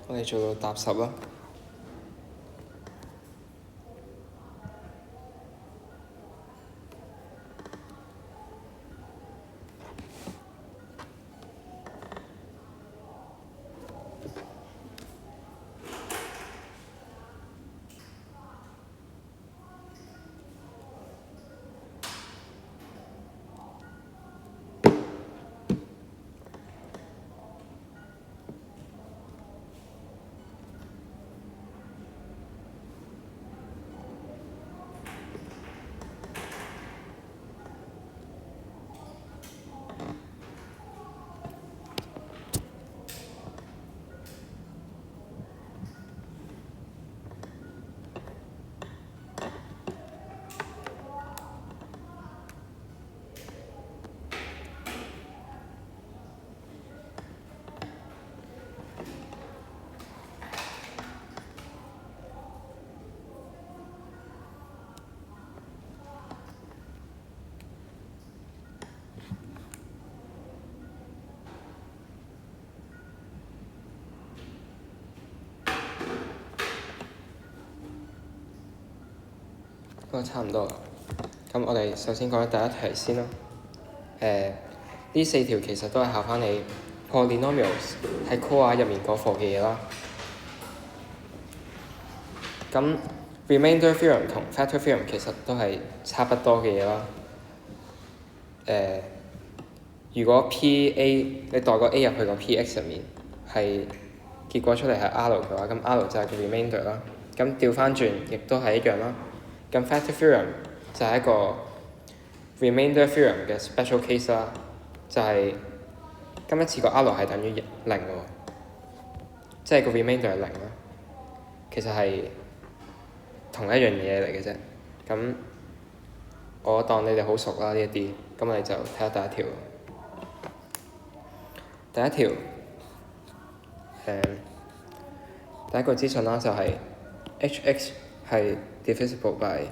我哋做到搭10啦。都差唔多啦。咁我哋首先講第一題先啦。呢4條其實都係考翻你 polynomials 喺 core 入面嗰課嘅嘢啦。咁 remainder theorem 同 factor theorem 其實都係差不多嘅嘢啦。如果 PA 你代個 A 入去個 PX 入面，係結果出嚟係 R 嘅話，咁 R 就係個 remainder 啦。咁調翻轉亦都係一樣啦。咁 factor theorem 就係一個 remainder theorem 嘅 special case 啦，就係今一次個 R 係等於0喎，即係個 remainder 係0啦。其實係同一樣嘢嚟嘅啫。咁我當你哋好熟啦呢一啲，咁我哋就睇下第一條。第一條第一個資訊啦，就係 hx 係 divisible by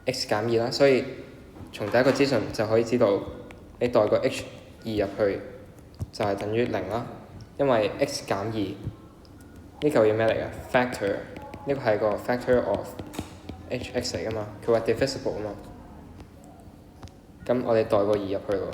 x 減2啦，所以從第一個資訊就可以知道你代個 h2入去就係等於0啦，因為 x 減2呢嚿嘢咩嚟㗎 ？factor 呢個係個 factor of hx 嚟㗎嘛，佢話 divisible 啊嘛，咁我哋代個2入去咯。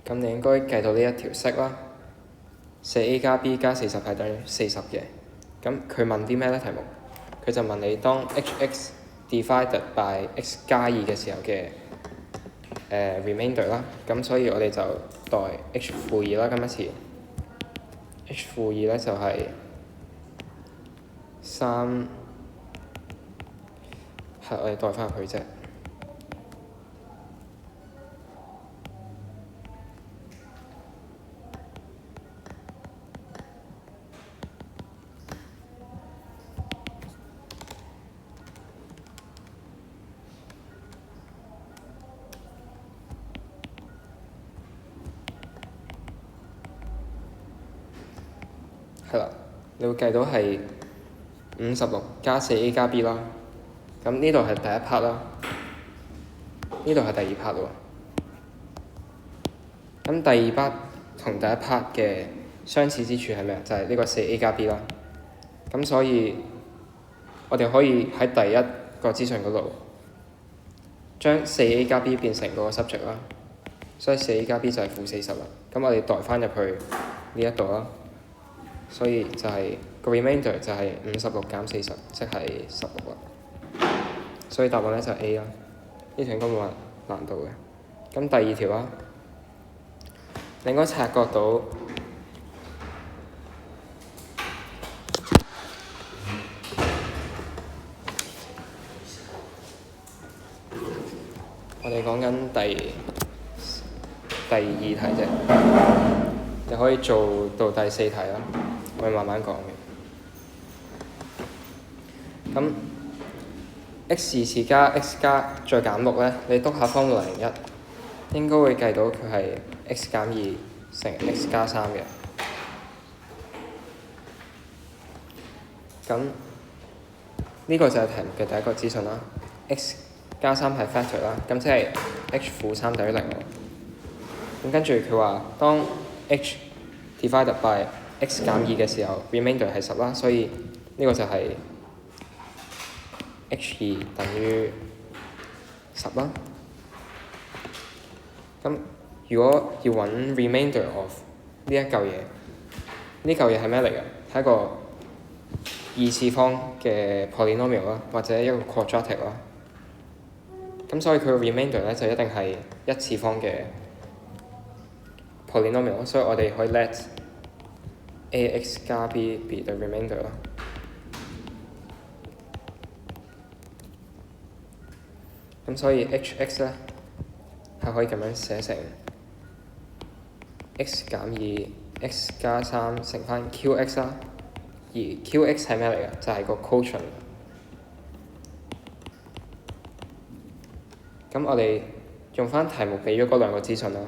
咁你應該計到呢一條式啦，4a 加 b 加40係等於40嘅。咁佢問啲咩咧題目？佢就問你當 hx divided by x 加2嘅時候嘅remainder 啦。咁所以我哋就代 h 負2啦，今一次 h 負2咧就係3，係我哋代翻入去啫。係啦，你會計到係56加4a 加 b 啦。咁呢度係第一 part 啦，呢度係第二 part 喎。咁第二 part 同第一 part 嘅相似之處係咩？就係呢個4a 加 b 啦。咁所以我哋可以喺第一個資訊嗰度將 4a 加 b 變成嗰個 subject 啦，所以 4a 加 b 就係負40啦。咁我哋代翻入去呢一度啦。所以就係個 remainder 就係56減40，即係16啦。所以答案咧就係 A 啦。呢條應該冇難度嘅。咁第二條啦，你應該察覺到我哋講緊第二題啫，你可以做到第4題啦。我會慢慢講嘅。咁 x 次加 x 加再減6咧，你篤下方個01，應該會計到佢係 x 減2乘 x 加3嘅。咁呢個就係題目嘅第一個資訊啦。x 加3係 factor 啦，咁即係 h 負3等於0喎。咁跟住佢話當 h divided by x 減2嘅時候 ，remainder 係10啦，所以呢個就係 h2等於10啦。咁如果要揾 remainder of 呢一嚿嘢，呢嚿嘢係咩嚟嘅？係一個二次方嘅 polynomial 啦，或者一個 quadratic 啦。咁所以佢嘅 remainder 咧就一定係一次方嘅 polynomial， 所以我哋可以 let ax 加 b be the remainder 啦。咁所以 hx 咧係可以咁樣寫成 x 減2 x 加3乘翻 qx 啦，而 qx 係咩嚟嘅？就係個 quotient。咁我哋用翻題目俾咗嗰兩個資訊啦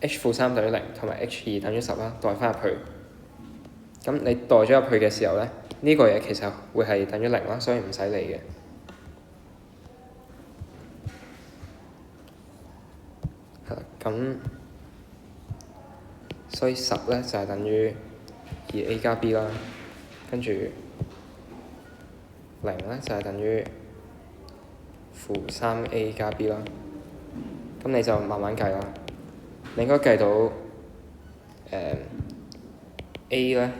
，h 負3等於0同埋 h2等於10啦，代翻入去。咁你代咗入去嘅時候咧，呢個嘢其實會係等於0啦，所以唔使理嘅。係啦，咁所以10咧就係等於2a 加 b 啦，跟住0咧就係等於負3a 加 b 啦。咁你就慢慢計啦。你應該計到A 咧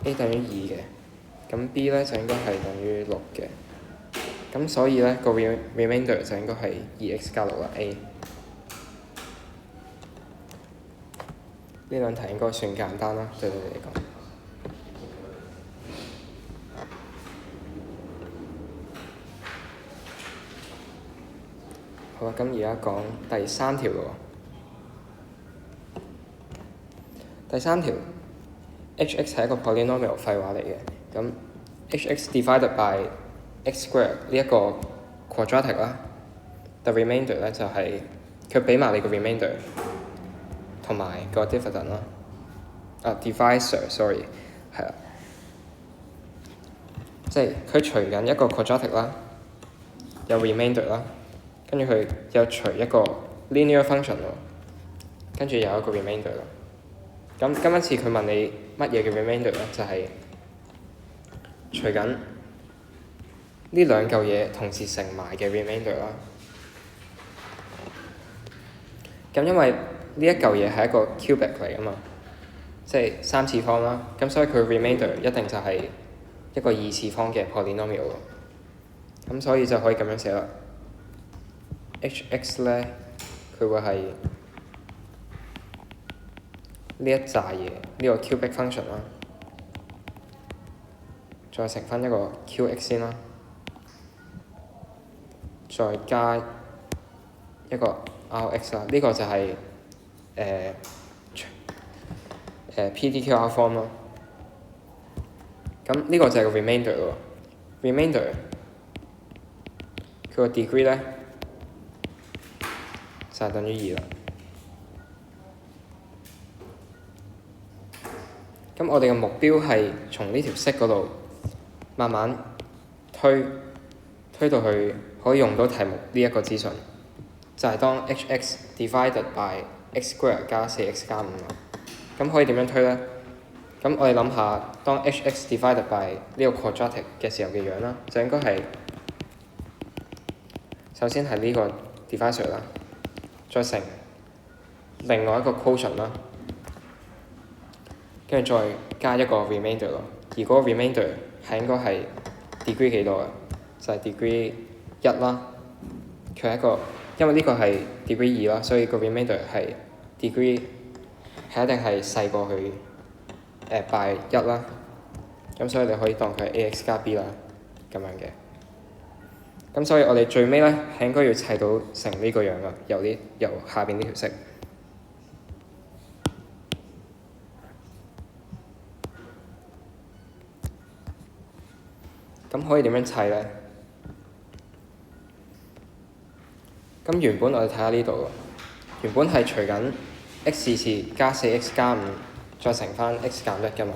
A 等於2嘅，咁 B 咧就應該係等於6嘅。咁所以咧個 remainder 就應該係 2x 加6啦 A。呢兩題應該算簡單啦，對你嚟講。好啦，咁而家講第3條咯。第3條 hx 係一個 polynomial 廢話嚟嘅，咁 hx divided by x square 呢一個 quadratic 啦 ，the remainder 咧就係佢俾埋你個 remainder 同埋個 dividend 啦，divisor sorry 係啦，即係佢除緊一個 quadratic 啦，有 remainder 啦，跟住佢又除一個 linear function 喎，跟住有一個 remainder 啦。咁今一次佢問你乜嘢嘅 remainder 咧，就係除緊呢兩嚿嘢同時乘埋嘅 remainder 啦。咁因為呢一嚿嘢係一個 cubic 嚟㗎嘛，即係三次方啦，咁所以佢 remainder 一定就係一個二次方嘅 polynomial 咯。咁所以就可以咁樣寫啦。hx 咧，佢會係呢一紮嘢，呢個 cubic function 啦，再乘翻一個 qx 先啦，再加一個 rx 啦，呢個就係PDQR form 咯。咁呢個就係個 remainder 喎。remainder 佢個 degree 咧就係等於2啦。咁我哋嘅目標係從呢條式嗰度慢慢推到去可以用到題目呢一個資訊，就係當 hx divided by x square 加 4x 加5啦。咁可以點樣推咧？咁我哋諗下，當 hx divided by 呢個 quadratic 嘅時候嘅樣啦，就應該係首先係呢個 divisor 啦，再乘另外一個 quotient 啦，跟住再加一個 remainder 咯。而嗰個 remainder 係應該係 degree 幾多啊？就係 degree 1啦。佢係一個，因為呢個係 degree 2啦，所以個 remainder 係 degree 係一定係細過佢by 1啦。咁所以你可以當佢係 ax 加 b 啦，咁樣嘅。咁所以我哋最尾咧係應該要砌到成呢個樣噶，由下邊呢條式。咁可以點樣砌咧？咁原本我哋睇下呢度，原本係除緊 x 次加 4x 加5再乘翻 x 減1㗎嘛。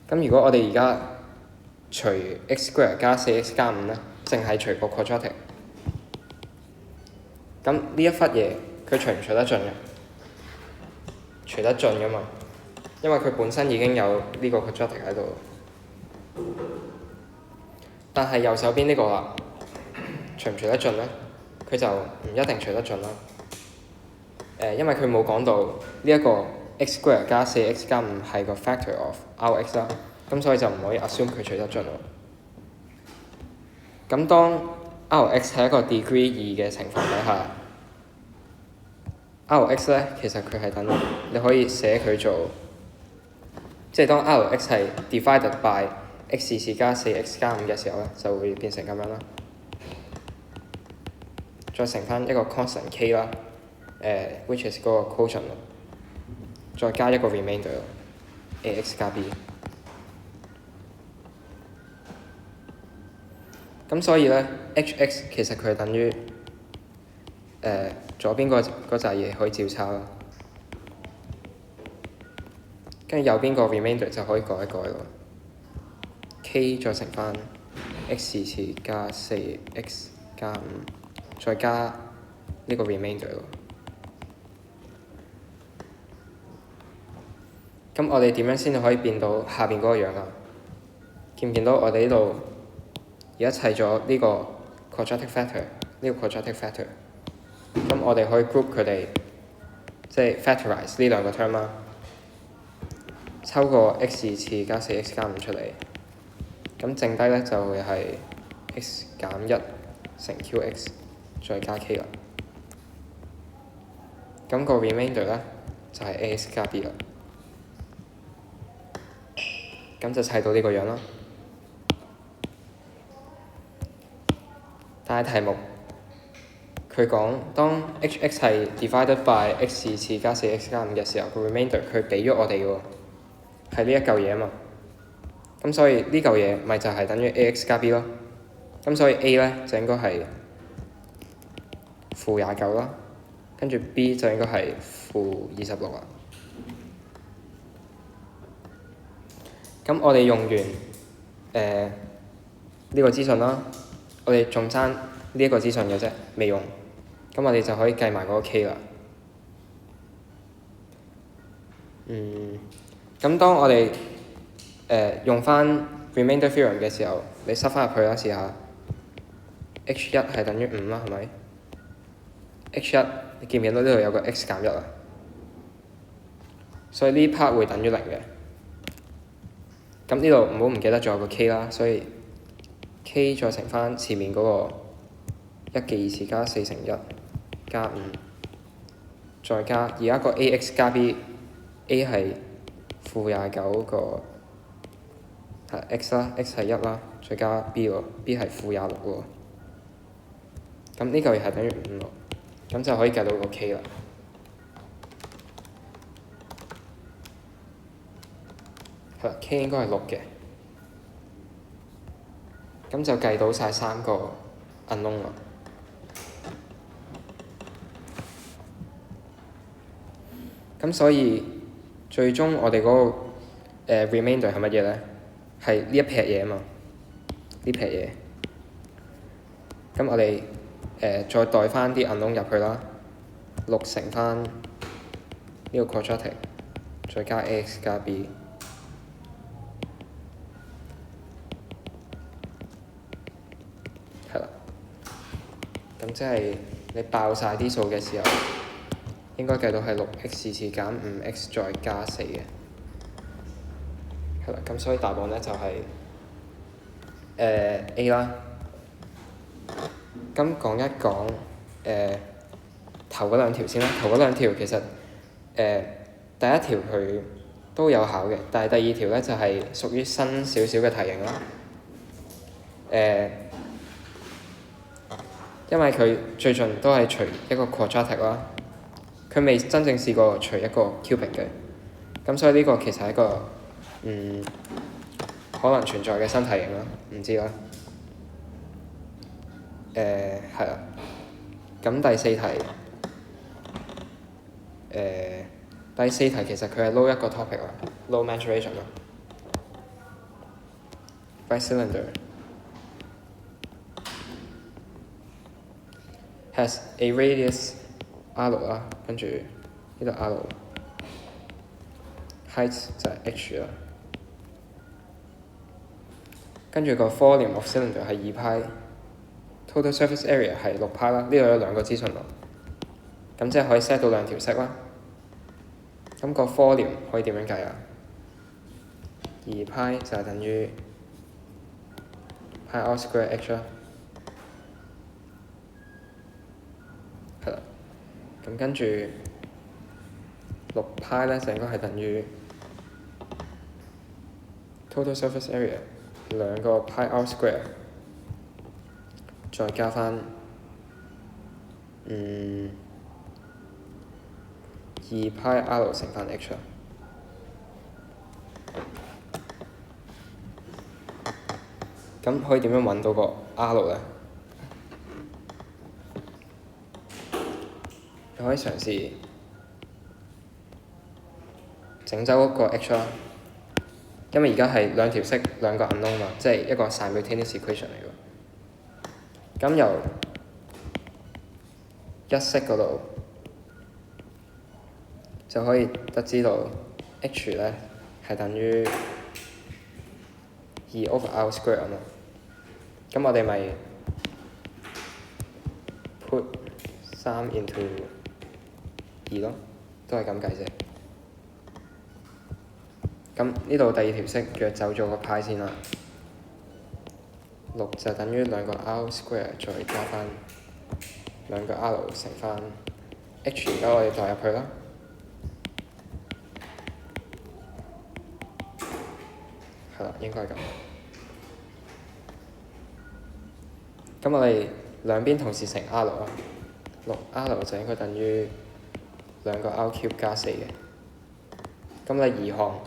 咁如果我哋而家除 x square 加 4x 加5咧，淨係除個 quadratic， 咁呢一忽嘢佢除唔除得盡嘅？除得盡㗎嘛，因為佢本身已經有呢個 quadratic 喺度。但係右手邊呢個啦，除唔除得盡咧？佢就唔一定除得盡啦。因為佢冇講到呢一個 x square 加 4x 加5係個 factor of Rx 啦，咁所以就唔可以 assume 佢除得盡咯。咁當 Rx 係一個 degree 2嘅情況底下，Rx 咧其實佢係等你可以寫佢做，即係當 Rx 係 divided by x 次加 4x 加5嘅時候咧，就會變成咁樣啦。再乘翻一個 constant k 啦，which is 嗰個 quotient 咯，再加一個 remainder ax 加 b。咁所以咧 hx 其實佢係等於左邊嗰扎嘢可以照抄啦，跟住右邊個 remainder 就可以改一改咯。k 再乘翻 x 次加 4x 加5，再加呢個 remainder 咯。咁我哋點樣先可以變到下邊嗰個樣啊？見唔見到我哋呢度而家砌咗呢個 quadratic factor， 呢個 quadratic factor。咁我哋可以 group 佢哋，即係 factorize 呢兩個 term 啦，抽個 x 次加 4x 加5出嚟，咁剩低咧就會係 x 減1乘 qx 再加 k 啦。咁個 remainder 咧就係 ax 加 b 啦。咁就砌到呢個樣啦。但係題目佢講當 hx 係 divided by x 次加 4x 加5嘅時候，個 remainder 佢俾咗我哋喎，係呢一嚿嘢啊嘛。咁所以呢嚿嘢咪就係等於 ax 加 b 咯。咁所以 a 咧就應該係-29啦，跟住 b 就應該係-26啦。咁我哋用完呢個資訊啦，我哋仲爭呢一個資訊嘅啫，未用。咁我哋就可以計埋嗰個 k 啦。咁當我哋用翻 remainder theorem 嘅時候，你塞翻入去啦，試下 h1 係等於5啦，係咪 ？h1 你見唔見到呢度有個 x 減1啊？所以呢 part 會等於0嘅。咁呢度唔好唔記得仲有個 k 啦，所以 k 再乘翻前面嗰個1嘅2次加4乘1加5，再加而家個 ax 加 b，a 係-29個x 啦 ，x 係1啦，再加 b 喎 ，b 係-26喎。咁呢嚿嘢係等於5咯，咁就可以計到個 k 啦。k 應該係6嘅，咁就計到晒3個 unknown啦。咁所以最終我哋嗰個remainder 係乜嘢咧？係呢一撇嘢啊嘛，呢撇嘢。咁我哋再代翻啲 unknown 入去啦，6乘翻呢個 quadratic， 再加 ax 加 b。係啦，咁即係你爆晒啲數嘅時候，應該計到係6x 次減5x 再加4嘅。係啦，咁所以答案咧就係A 啦。咁講一講頭嗰兩條先啦。頭嗰兩條其實第一條佢都有考嘅，但係第二條咧就係屬於新少少嘅題型啦。因為佢最近都係除一個 quadratic 啦，佢未真正試過除一個 cubic 嘅，咁所以呢個其實係一個可能存在嘅新題型啦，唔知啦。係啦。咁第四題其實佢係撈一個 topic 啦 ，low maturation 啦 ，by cylinder has a radius r 啦，跟住呢度 r，height 就係 h 啦，跟住個 volume of cylinder 係2派 ，total surface area 係6派啦，呢度有兩個資訊咯，咁即係可以 set 到兩條式啦。咁個 volume 可以點樣計啊？2派就係等於 pi r square h 啦，係啦。咁跟住6派咧就應該係等於 total surface area 2個 pi r square， 再加翻2 pi r 乘翻 h 啦。咁可以點樣揾到個 r 咧？你可以嘗試整走嗰個 h 啦，因為而家係兩條式兩個 unknown 嘛，即係一個 simultaneous equation 嚟㗎。咁由一式嗰度就可以得知到 h 咧係等於2/r square 啊嘛。咁我哋咪 put 3 into 2咯，都係咁計啫。咁呢度第二條式約走咗個派先啦，6就等於2個 r square 再加翻2個 r 乘翻 h， 而家我哋代入去啦。係啦，應該係咁。咁我哋兩邊同時乘 r 啦，6r 就應該等於2個 r cube 加4嘅。咁你移項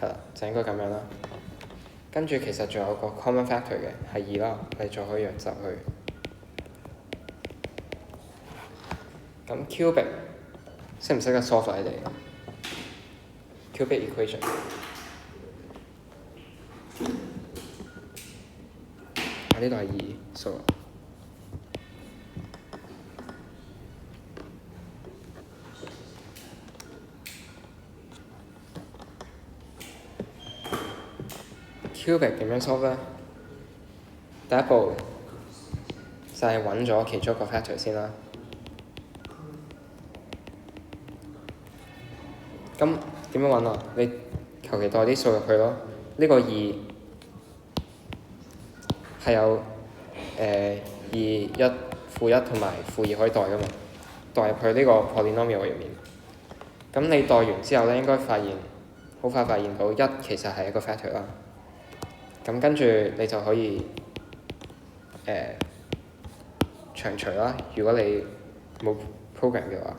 係啦，就應該咁樣啦。跟住其實仲有個 common factor 嘅，係2啦，你再可以約走去。咁 cubic 識唔識得 solve 你哋 cubic equation？ 呢度係2數。cubic 點樣 solve 咧？第一步就係揾咗其中一個 factor 先啦。咁點樣揾啊？你求其代啲數入去咯。呢個2係有2、1、負1同埋負2可以代噶嘛？代入去呢個 polynomial 入面。咁你代完之後咧，應該好快發現到1其實係一個 factor 啦。咁跟住你就可以長除啦。如果你冇 program 嘅話，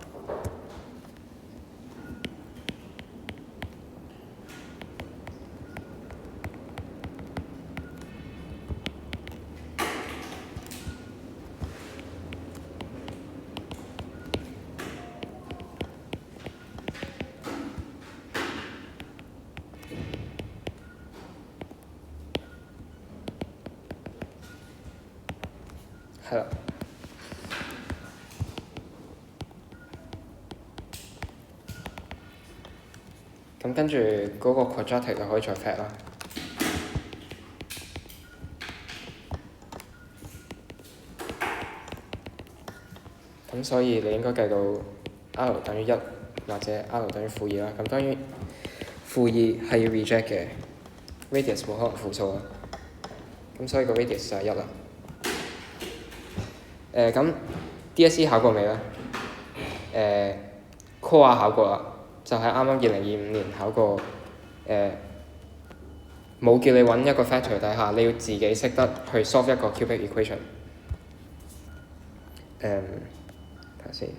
係啦。咁跟住嗰個 quadratic 就可以再 fact 啦。咁所以你應該計到 r 等於1或者 r 等於負2啦。咁當然負2係要 reject 嘅 ，radius 冇可能負數啦。咁所以個 radius 就係1啦。咁 DSE 考過未咧？Core 考過啦，就係啱啱2025年考過。冇叫你揾一個 factor 底下，你要自己識得去 solve 一個 cubic equation。睇下先。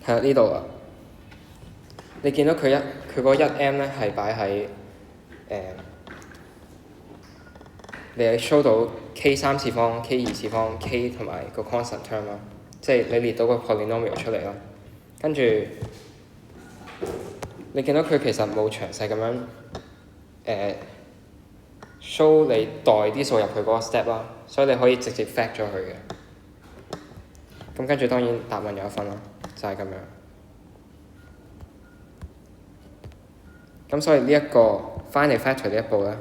係啦，呢度啊，你見到佢嗰一 M 咧係擺喺你係 show 到 k 三次方、k 二次方、k 同埋個 constant term 啦，即係你列到個 polynomial 出嚟啦。跟住你見到佢其實冇詳細咁樣show 你代啲數入去嗰個 step 啦，所以你可以直接 fact 咗佢嘅。咁跟住當然答案有一分啦，就係咁樣。咁所以呢一個 find a factor 呢一步咧，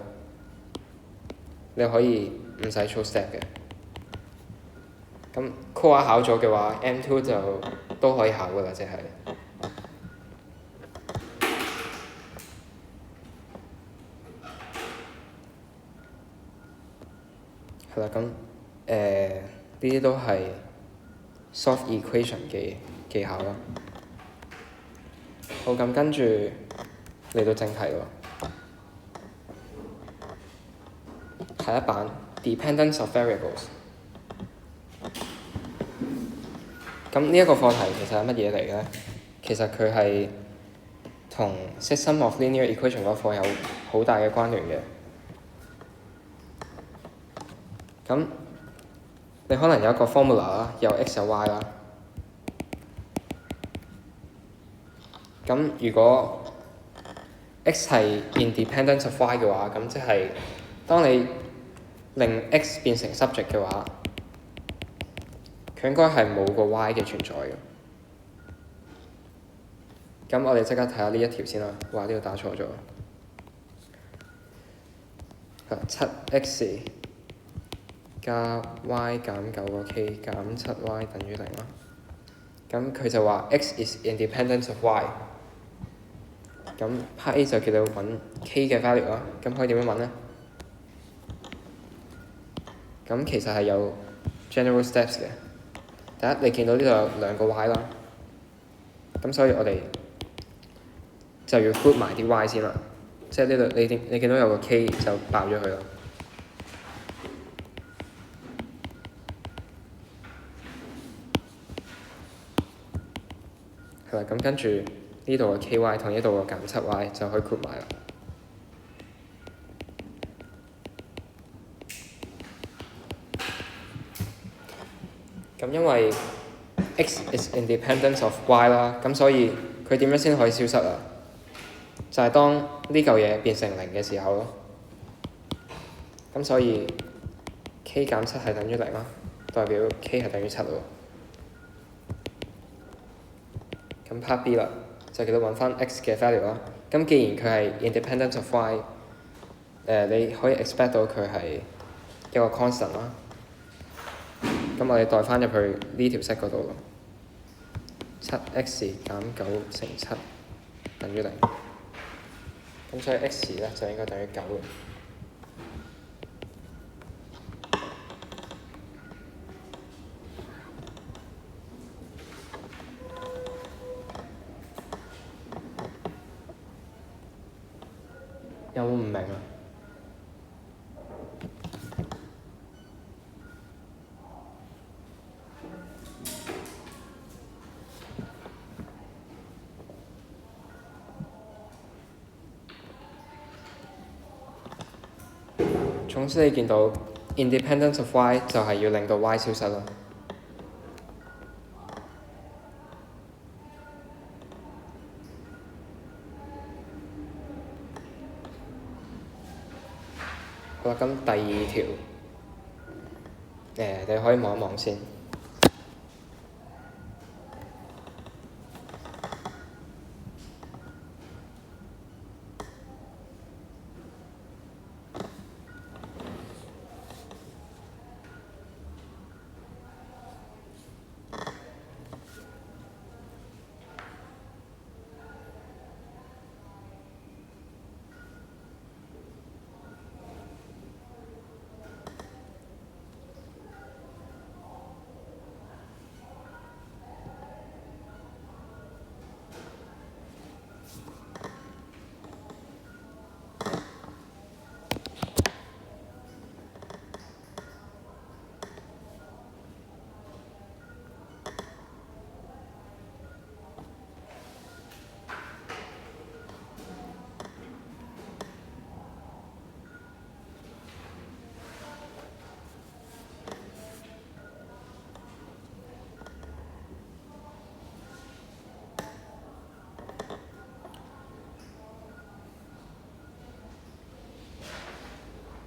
你可以唔使操 step 嘅。咁 core 考咗嘅話 ，M2 就都可以考噶啦，即係。係啦，咁呢啲都係 solve equation 嘅技巧啦。好，咁跟住嚟到正題喎。下一版 Dependence of Variables。咁呢一個課題其實係乜嘢嚟嘅咧？其實佢係同 System of Linear Equation 嗰課有好大嘅關聯嘅。咁你可能有一個 formula 啦，有 x 有 y 啦。咁如果 x 係 independent of y 嘅話，咁即係當你令 x 變成 subject 嘅話，佢應該係冇個 y 嘅存在嘅。咁我哋即刻睇下呢一條先啦。哇！呢度打錯咗。7x 加 y 減9個 k 減7y 等於0啦。咁佢就話 x is independent of y。咁 part A 就叫你揾 k 嘅 value 啦。咁可以點樣揾呢？咁其實係有 general steps 嘅。第一，你見到呢度有兩個 y 啦。咁所以我哋就要 group 埋啲 y 先啦。即係呢度你見到有個 k 就爆咗佢啦。係啦，咁跟住呢度嘅 ky 同呢度嘅減7y 就可以 group 埋啦。咁因為 x is independent of y 啦，咁所以佢點樣先可以消失啊？就係當呢嚿嘢變成0嘅時候咯。咁所以 k 減7係等於0啦，代表 k 係等於7咯。咁 part B 啦，就叫做揾翻 x 嘅 value 啦。咁既然佢係 independent of y，你可以 expect 到佢係一個 constant 啦。咁我哋代翻入去呢條式嗰度咯。7x 減9乘7等於0。咁所以 x 咧就應該等於9嘅。有冇唔明啊？總之你見到 independence of y 就係要令到 y 消失咯。好啦，咁第二條你可以望一望先。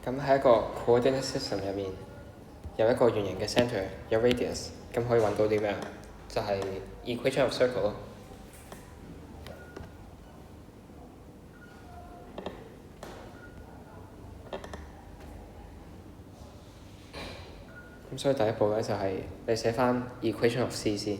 咁喺一個 coordinate system 入面，有一個圓形嘅 centre，有 radius，咁可以揾到啲咩？就係 equation of circle 咯。咁所以第一步咧就係你寫翻 equation of C 先。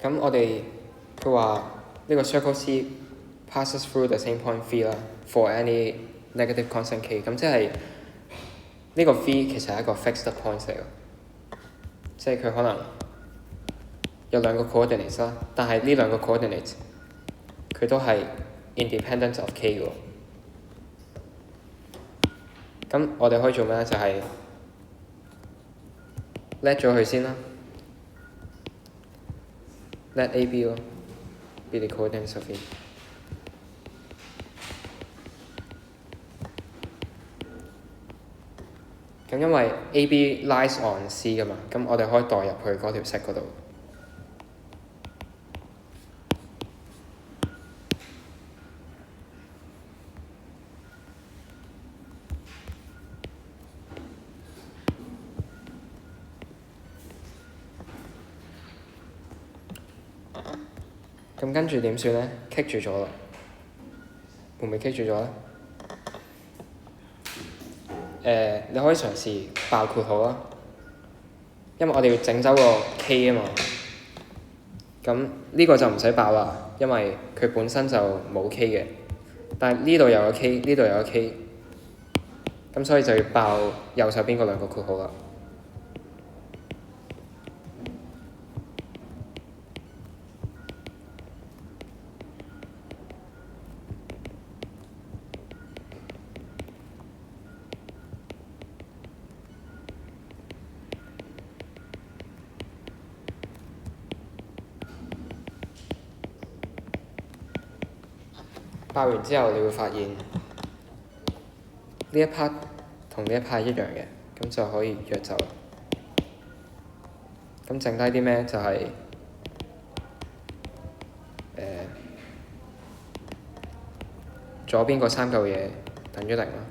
咁我哋佢話呢個 circle C passes through the same point V 啦 ，for any negative constant k。咁即係呢個 V 其實係一個 fixed point 嚟嘅，即係佢可能有兩個 coordinates 啦，但係呢兩個 coordinates 佢都係 independent of k 嘅喎。咁我哋可以做咩咧？就係 let 咗佢先啦。let A B 咯，be the coordinates of V。咁因為 A B lies on C 噶嘛，咁我哋可以代入去嗰條 set 嗰度。咁跟住點算咧？棘住咗啦，會唔會棘住咗咧？你可以嘗試爆括號啦，因為我哋要整走個 K 啊嘛。咁呢個就唔使爆啦，因為佢本身就冇 K 嘅。但係呢度又有 K，呢度又有 K，咁所以就要爆右手邊嗰兩個括號啦。爆完之後，你會發現呢一 part 同呢一 part 一樣嘅，咁就可以約走。咁剩低啲咩？就係左邊嗰三嚿嘢等於零啦。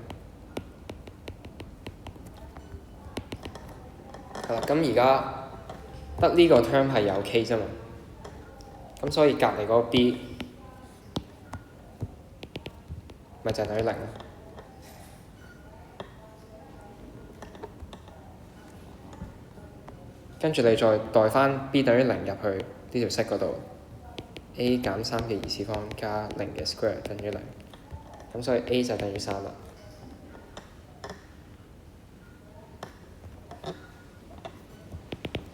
係啦，咁而家得呢個 term 係有 k 啫嘛，咁所以隔離嗰個 b 咪就係等於零咯。跟住你再代翻 b 等於零入去呢條式嗰度 ，a 減3嘅二次方加0嘅 square 等於零，咁所以 a 就等於3啦。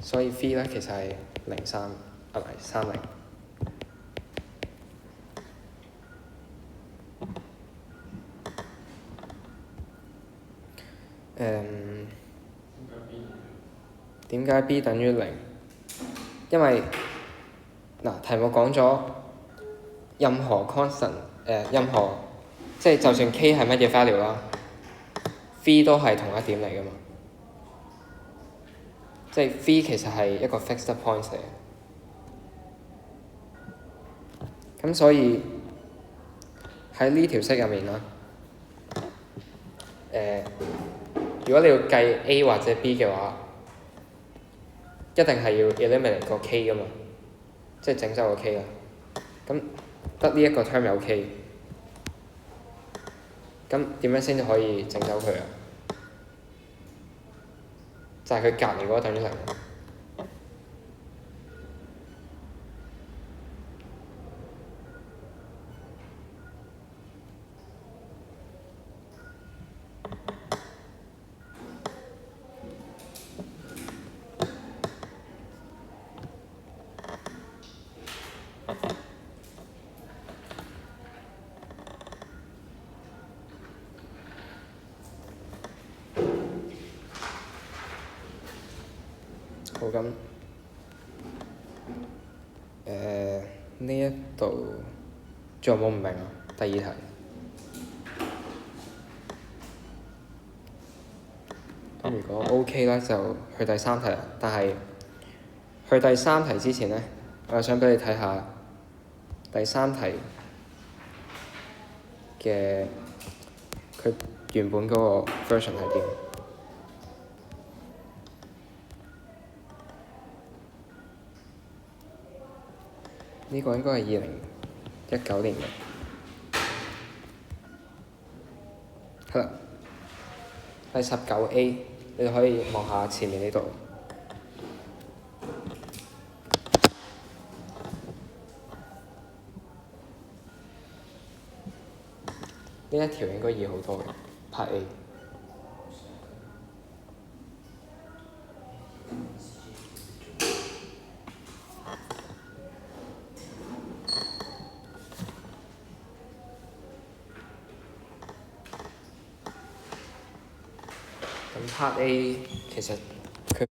所以 v 咧其實係03，唔係30。點解 b 等於0？因為題目講咗任何 constant，任何即係就算 k 係乜嘢 value 啦 ，v 都係同一點嚟㗎嘛。即係 v 其實係一個 fixed point 嚟嘅。咁所以喺呢條式入面啦，如果你要計 a 或者 b 嘅話，一定係要 eliminate 個 k 㗎嘛，即係整走個 k 啦。咁得呢一個 term 有 k， 咁點樣先至可以整走佢啊？就係佢隔離嗰個等於0。好，咁呢一度仲有冇唔明啊？第二題。咁如果 OK 咧，就去第三題啦。但係去第三題之前咧，我想俾你睇下第三題嘅佢原本嗰個 version 係點。呢個應該係2019年嘅，係啦，第19A，你哋可以望下前面呢度。呢一條應該易好多嘅，Part A。咁 Part A 其實佢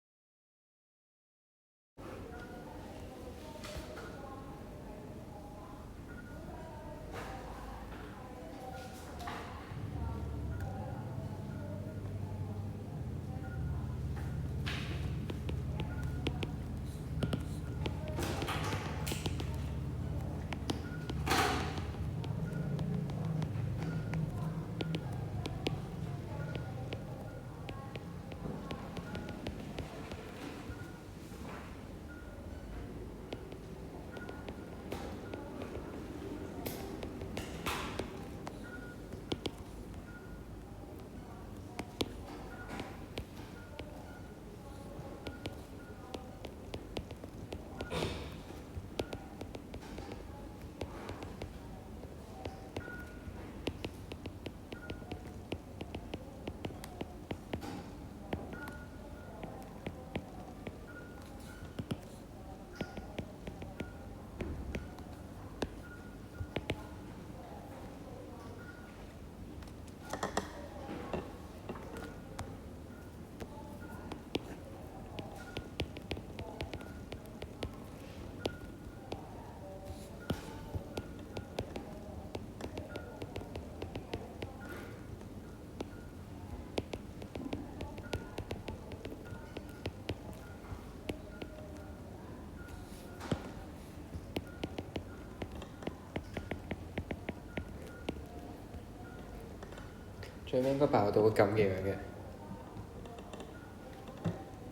最尾應該爆到咁嘅樣嘅。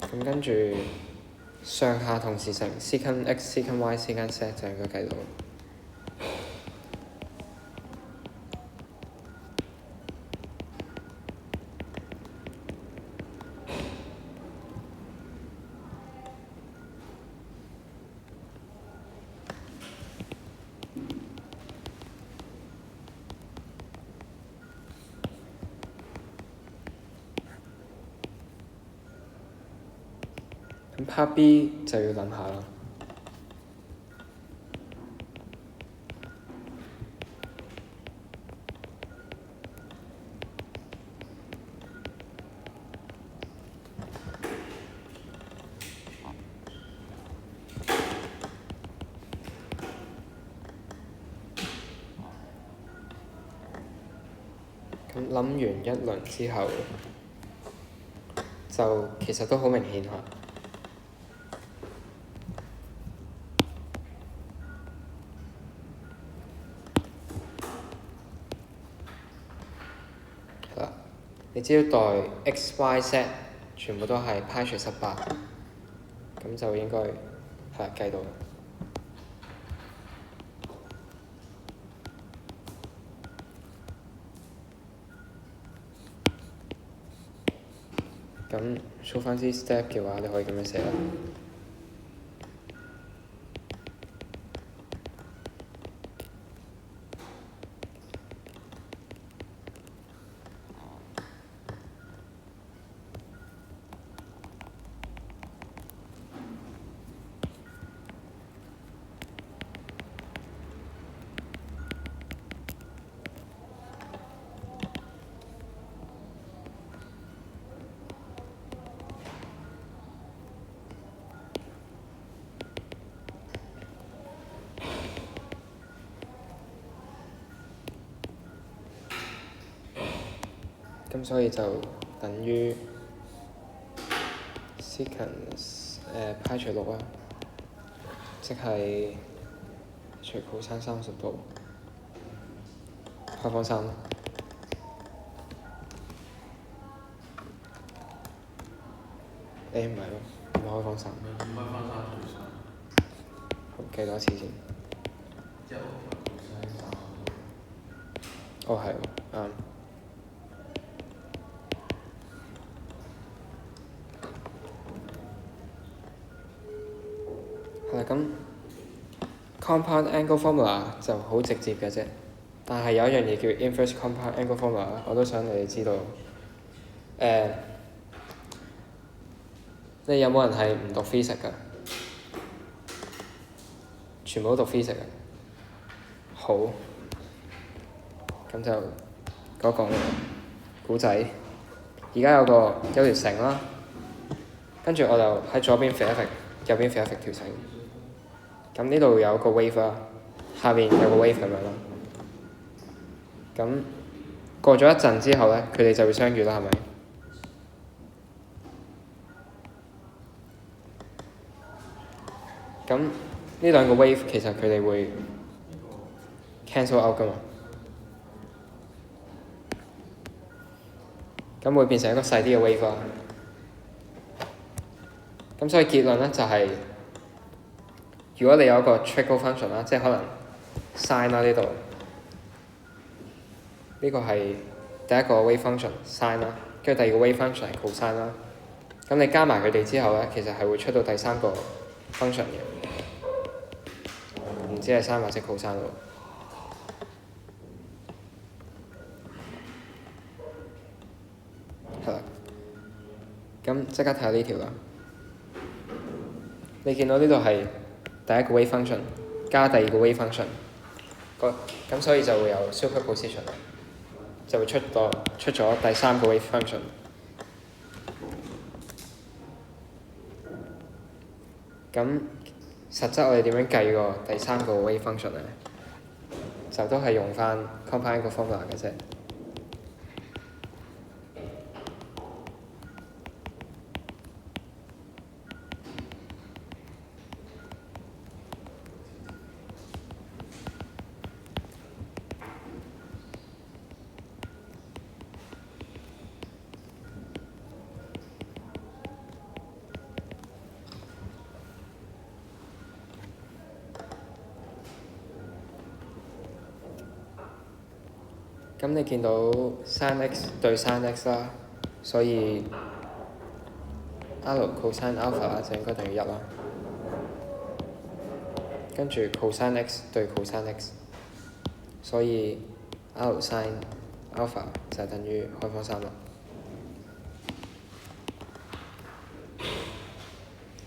咁跟住上下同時乘 secant x secant y secant z 就應該計到。咁 Part B 就要諗下啦。咁諗完一輪之後，就其實都好明顯嚇。係啦，你只要代 x、y、z 全部都係派除18，咁就應該係計到。咁 show 翻啲 step 嘅話，你可以咁樣寫啦。咁所以就等於 secant 派除6啦，即係除 cos 30度，開方3。唔係咯，唔係開方3。好，計多一次先。哦，係喎，啱。係啦，咁 compound angle formula 就好直接嘅啫，但係有一樣嘢叫 inverse compound angle formula，我都想你哋知道。你有冇人係唔讀 physics 㗎？全部都讀 physics 㗎。好，咁就嗰個古仔。而家有條繩啦，跟住我就喺左邊揈一揈，右邊揈一揈條繩。咁呢度有個 wave 啦，下邊有個 wave 咁樣啦。咁過咗一陣之後咧，佢哋就會相遇啦，係咪？咁呢兩個 wave 其實佢哋會 cancel out 㗎嘛，咁會變成一個細啲嘅 wave 啦。咁所以結論咧就係、如果你有一個 trickle function 啦，即係可能 sin 啦呢度，呢個係第一個 wave function sin 啦，跟住第二個 wave function 係 cosine 啦。咁你加埋佢哋之後咧，其實係會出到第三個 function 嘅，唔知係 sin 或者 cosine 喎。係啦，咁即刻睇下呢條啦。你見到呢度係第一個 wave function 加第二個 wave function，咁所以就會有 superposition，就會出咗第三個 wave function。咁實質我哋點樣計個第三個 wave function 咧？就都係用翻 compound angle formula 嘅啫。咁你見到 sin x 對 sin x 啦，所以 r cosine alpha 就應該等於1啦。跟住 cosine x 對 cosine x， 所以 r sin alpha 就等於開方3啦。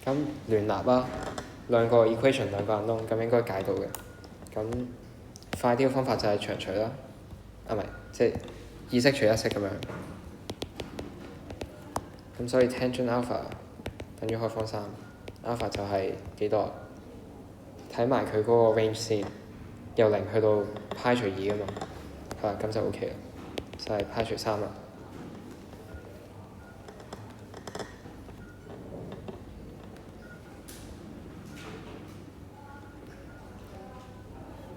咁聯立啦，兩個 equation 兩個 unknown，咁應該解到嘅。咁快啲嘅方法就係長除啦。唔係，即係二式除一式咁樣。咁所以 tangent alpha 等於開方3 ，alpha 就係幾多？睇埋佢嗰個 range 先，由0去到派除2㗎嘛，係啦，咁就 OK 啦，就係派除3啦。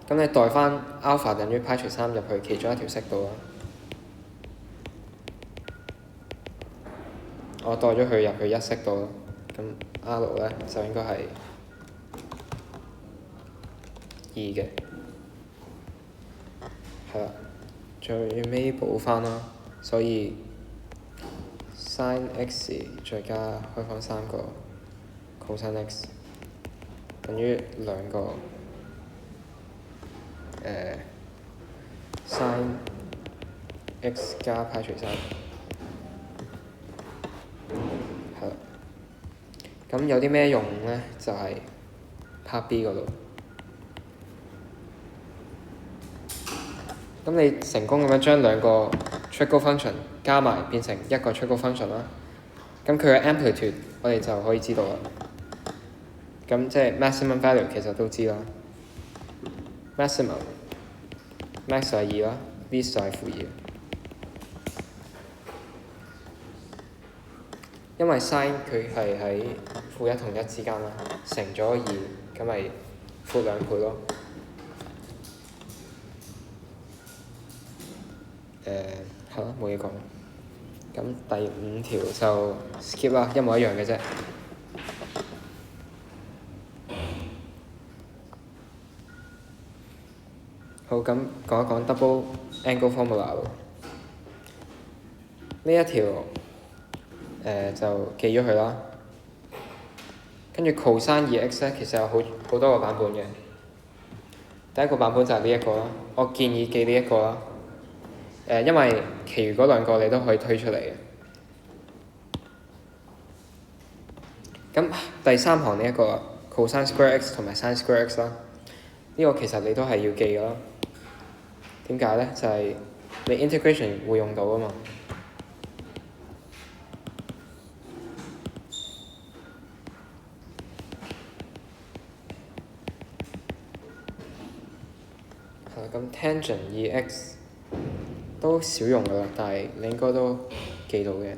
咁你代翻 alpha 等於派除3入去其中一條式度啦。我代咗佢入去一式度咯，咁 R 咧就應該係2嘅，係啦，最尾補翻啦，所以 sin x 再加開方3個 cosine x 等於2個sin x 加派除3，係啦。咁有啲咩用咧？就係 part B 嗰度。咁你成功咁樣將兩個 trickle function 加埋變成一個 trickle function 啦。咁佢嘅 amplitude 我哋就可以知道啦。咁即係 maximum value 其實都知啦。maximum max 就係2啦，least 就係-2。因為 sin 佢係喺負一同一之間啦，乘咗2，咁咪負2倍咯。係咯，冇嘢講。咁第5條就 skip 啦，一模一樣嘅啫。好，咁講一講 double angle formula 咯。呢一條就記咗佢啦。跟住 cosine 2x 咧，其實有好多個版本嘅。第一個版本就係呢一個啦，我建議記呢一個啦。因為其餘嗰兩個你都可以推出嚟嘅。咁第三行呢一個 cosine square x 同埋 sin square x 啦，呢個其實你都係要記㗎啦。點解咧？就係你 integration 會用到啊嘛。咁 tangent 2x 都少用㗎啦，但係你應該都記到嘅。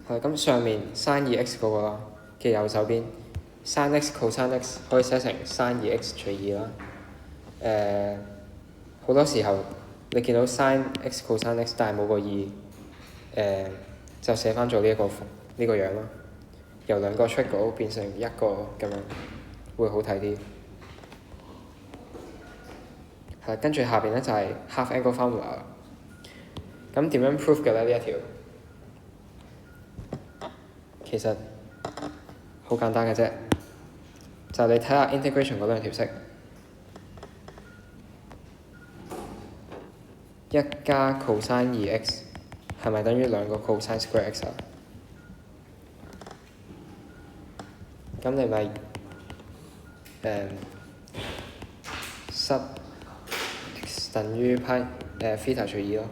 咁上面 sin 2x 嗰個啦嘅右手邊 sin x cosine x 可以寫成 sin 2x 除2啦。好多時候你見到 sin x cosine x 但係冇個2，就寫翻做呢個樣啦。由兩個 triangle 變成一個咁樣，會好睇啲。跟住下邊咧就係 half angle formula 啦。咁點樣 prove 嘅咧呢一條？其實好簡單嘅啫，就係你睇下 integration 嗰兩條式，一加 cosine 2x 係咪等於兩個 cosine square x 啊？咁你咪塞 x 等於派theta 除2咯。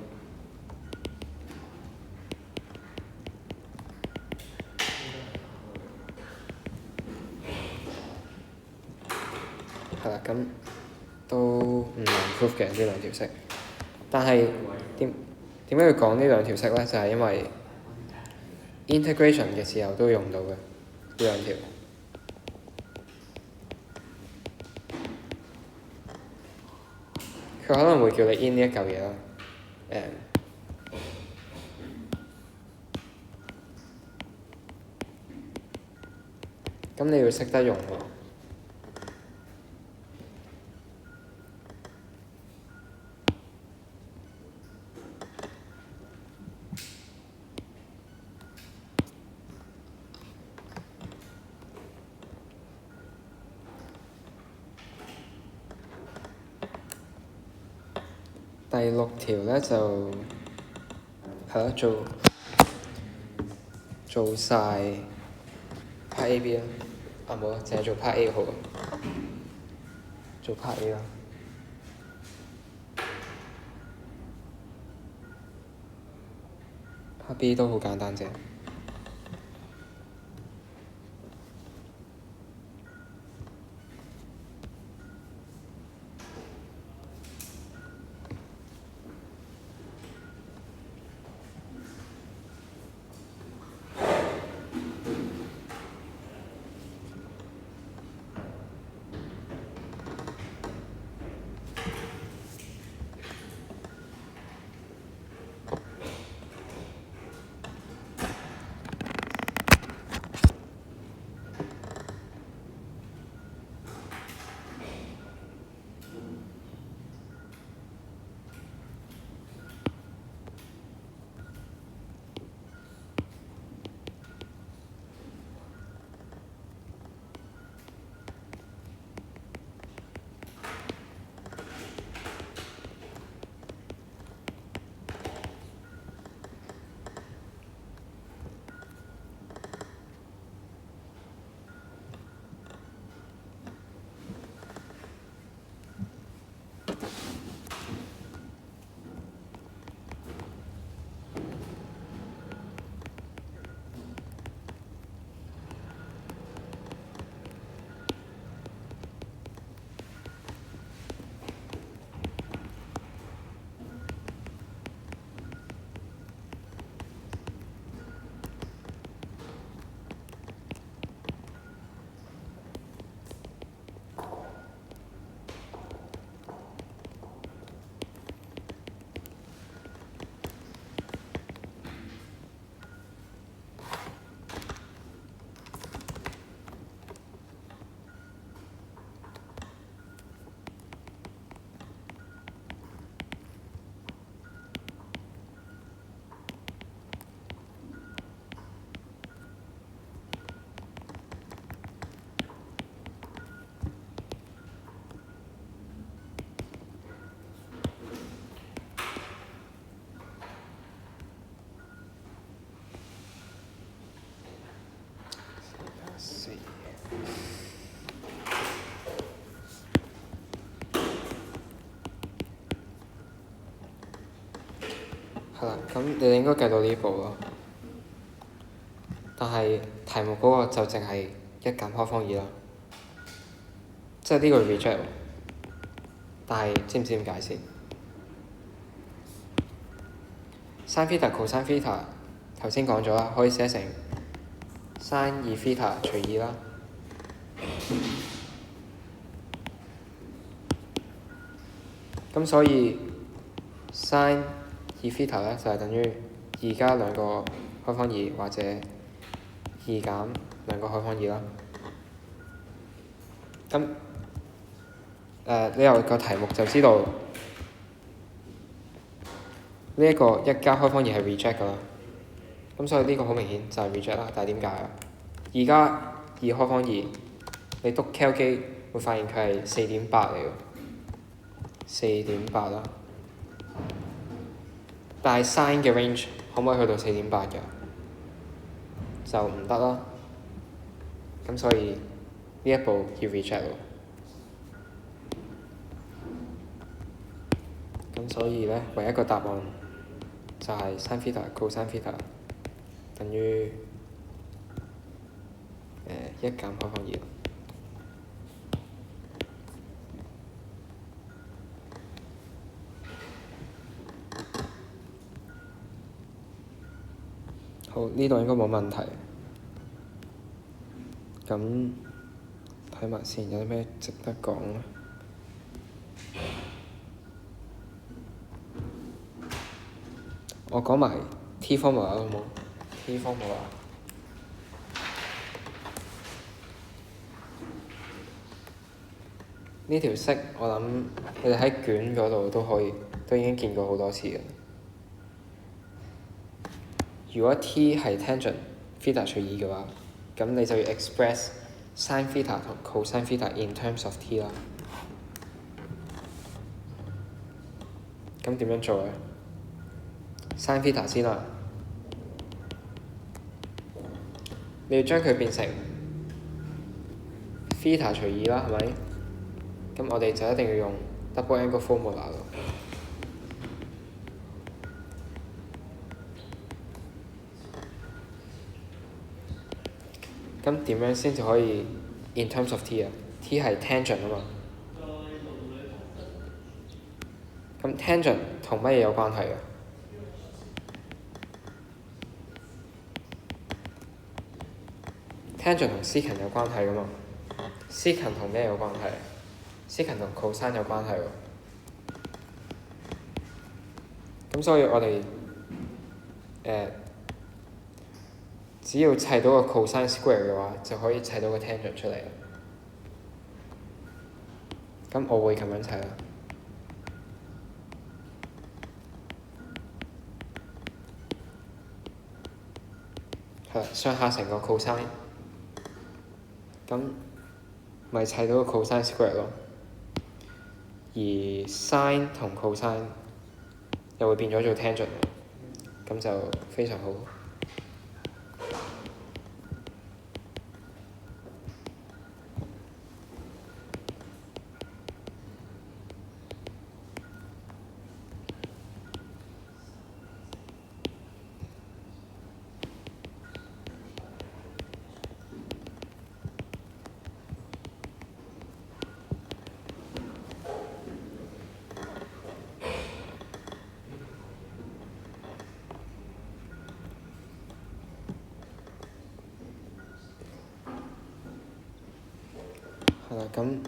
係啦，咁都唔難 prove 嘅呢兩條式。但係點解要講呢兩條式咧？就係因為 integration 嘅時候都用到嘅呢兩條。佢可能會叫你 in 呢一嚿嘢啦。咁你要識得用喎。第6條咧就係咯，做晒 part A、B 啦。冇啦，淨係做 part A 好啊。做 part A 啦。part B 都好簡單啫。係啦，咁你哋應該計到呢步咯。但係題目嗰個就淨係一減開方二啦，即係呢個 reject。但係知唔知點解先？sin theta cos theta 頭先講咗啦，可以寫成 sin 2 theta 除2啦。咁所以 sin 2 theta 咧就係等於2加兩個開方二，或者2減兩個開方二啦。咁你由個題目就知道呢一個1加開方二係 reject 㗎啦。咁所以呢個好明顯就係 reject 啦。但係點解啊？2加2開方二，你讀 cal 機會發現佢係4.8嚟㗎，4.8啦。但係 sin 嘅 range 可唔可以去到4.8㗎？就唔得啦。咁所以呢一步要 reject 喎。咁所以咧，唯一一個答案就係 sin theta cos theta 等於1減開方二。好，呢度應該冇問題。咁睇埋先，有啲咩值得講咧？我講埋 T formula 好冇 ？T formula 呢條式我諗你哋喺卷嗰度都已經見過好多次嘅。如果 T 係 tangent theta 除2嘅話，咁你就要 express sin theta 同 cos theta in terms of T 啦。咁點樣做咧？sin theta 先啦，你要將佢變成 theta 除2啦，係咪？咁我哋就一定要用 double angle formula 咯。咁點樣先至可以 in terms of T 啊？T 係 tangent 啊嘛。咁 tangent 同乜嘢有關係啊？tangent 同 secant 有關係噶嘛？secant 同咩有關係？secant 同 cosine 有關係喎。咁所以我哋只要砌到個 cosine square 嘅話，就可以砌到個 tangent 出嚟啦。咁我會咁樣砌啦。係啦，上下成個 cosine，咁咪砌到個 cosine square 咯。而 sin 同 cosine 又會變咗做 tangent，咁就非常好。係啦，咁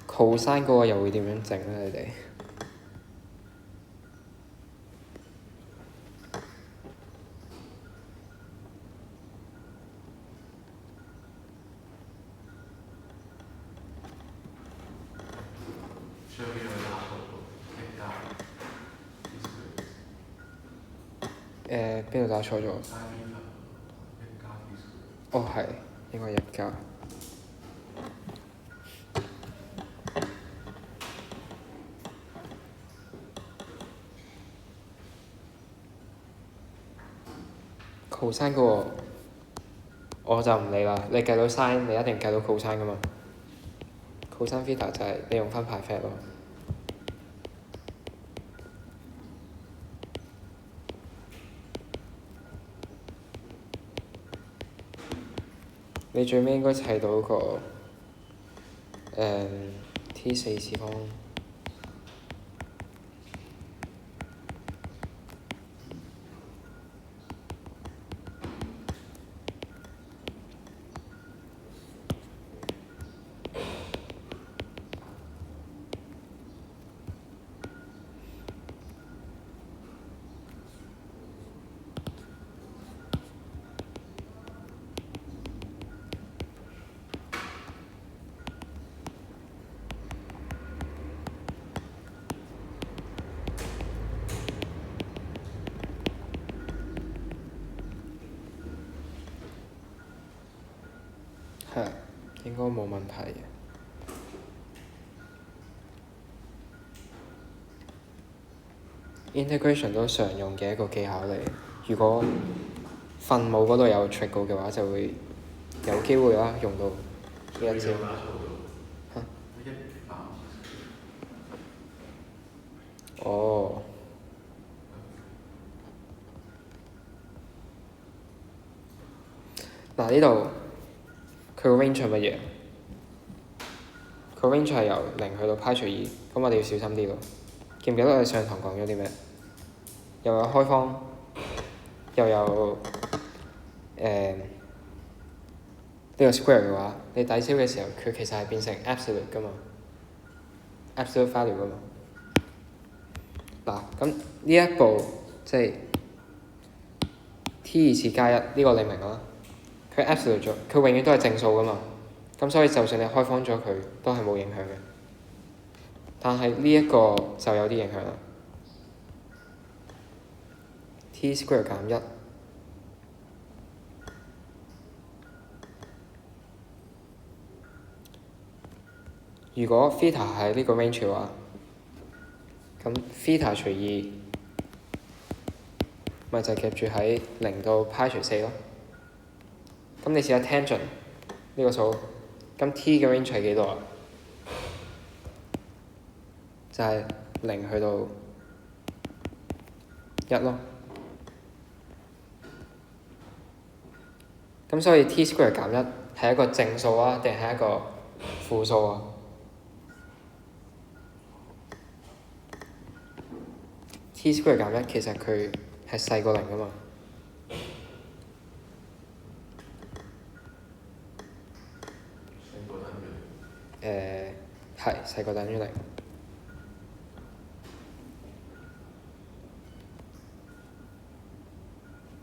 cosine 嗰個又會點樣整咧？你哋？邊度打錯咗？哦，係應該1加。cosine 嗰個我就唔理啦，你計到 sin 你一定計到 cosine 噶嘛。cosine theta 就係你用翻排 fact 咯。你最尾應該砌到個T4次方。係，應該冇問題嘅。Integration 都常用嘅一個技巧嚟，如果分母嗰度有 trick 嘅話，就會有機會啦，用到呢一招。嚇？哦。嗱，呢度佢個 range 係乜嘢？佢 range 係由0去到派除2，咁我哋要小心啲咯。記唔記得我哋上堂講咗啲咩？又有開方，又有呢個 square 嘅話，你抵消嘅時候，佢其實係變成 absolute 㗎嘛，absolute value 㗎嘛。嗱，咁呢一步即係 t 2次加1，呢個你明啦。佢 absolute 咗，佢永遠都係正數㗎嘛。咁所以就算你開方咗佢，都係冇影響嘅。但係呢一個就有啲影響啦。t square 減1，如果 theta 係呢個 range 嘅話，咁 theta 除2咪就夾住喺0到派除4咯。咁你試下 tangent 呢個數，咁 t 嘅 range 係幾多啊？就係0去到1咯。咁所以 t square 減1係一個正數啊，定係一個負數啊？t square 減1其實佢係細過0㗎嘛。係細過等於0。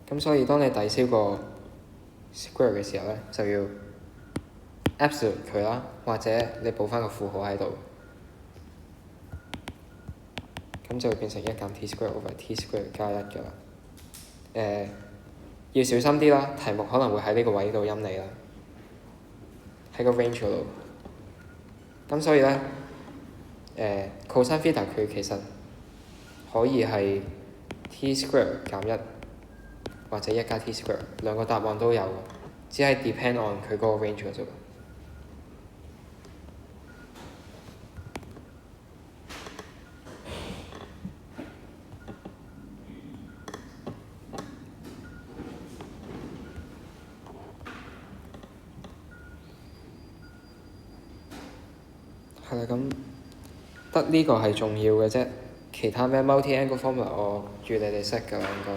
咁所以當你抵消個 square 嘅時候咧，就要 absolute 佢啦，或者你補翻個負號喺度，咁就會變成1減 t square over t square 加1㗎啦。要小心啲啦，題目可能會喺呢個位度陰你啦，喺個 range 度。咁所以咧，cosine theta 佢其實可以係 t square 減1或者1加 t square，兩個答案都有，只係 depend on 佢嗰個 range 嘅啫。係啦，咁得呢個係重要嘅啫，其他咩 multi-angle formula 我預你哋識㗎啦，應該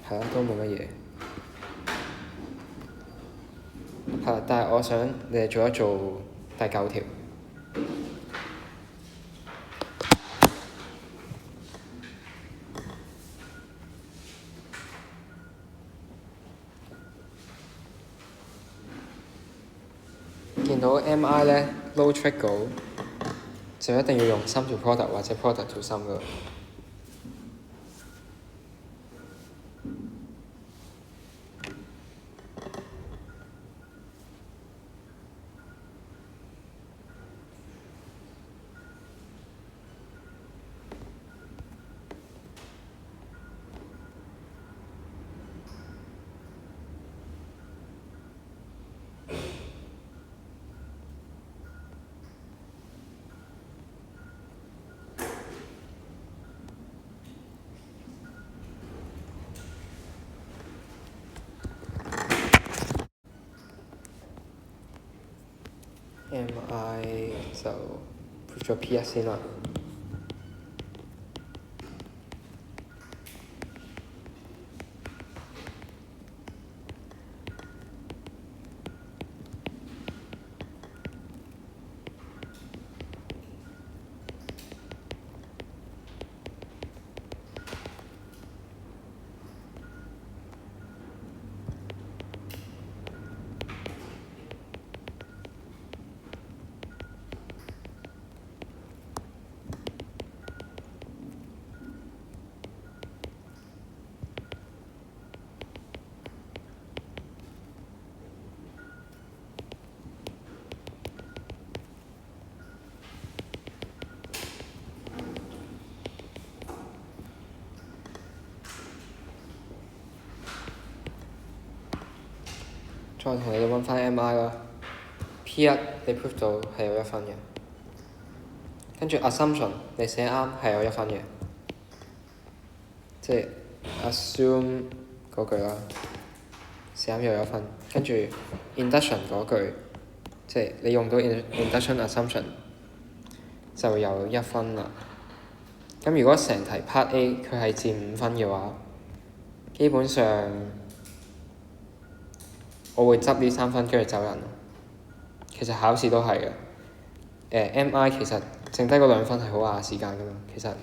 係啦，都冇乜嘢。係啦，但係我想你哋做一做第9條。見到 MI 咧 low trickle 就一定要用 sum to product 或者 product to sum 㗎。就 prove 咗 P1 先啦。再同你哋揾翻 MI 啦 ，P1 你 prove 到係有1分嘅，跟住 assumption 你寫啱係有1分嘅，即係 assume 嗰句啦，寫啱又有1分，跟住 induction 嗰句，即係你用到 induction assumption 就有1分啦。咁如果成題 part A 佢係佔5分嘅話，基本上我會執呢3分跟住走人。其實考試都係嘅。MI 其實剩低嗰2分係好壓時間㗎嘛，其實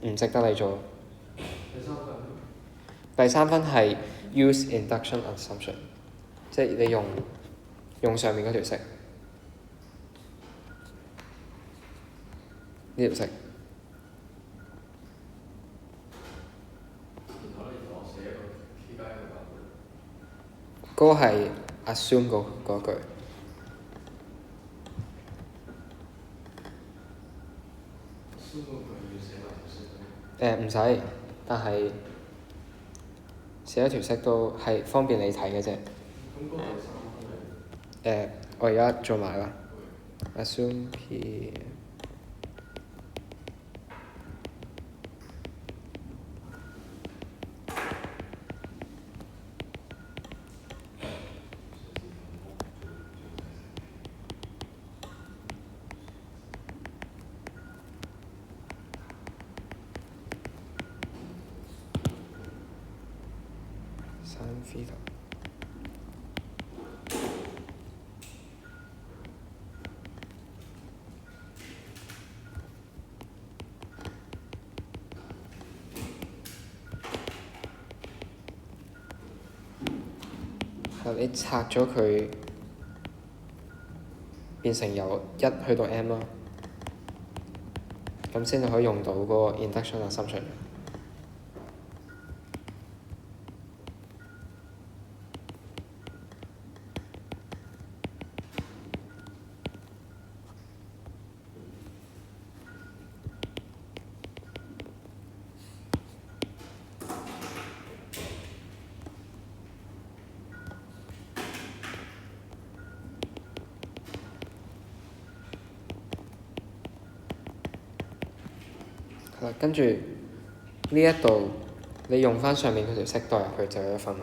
唔值得你做。第3分係 use induction assumption， 即係你用上面嗰條式，呢條式。嗰個係 assume 嗰句。唔使，但係寫一條式都係方便你睇嘅啫。我而家做埋啦。assume P。3θ。你拆咗佢，變成由1去到 m 啦，咁先至可以用到嗰個 induction assumption。跟住呢一度，你用翻上面嗰條式代入去就有1分啦。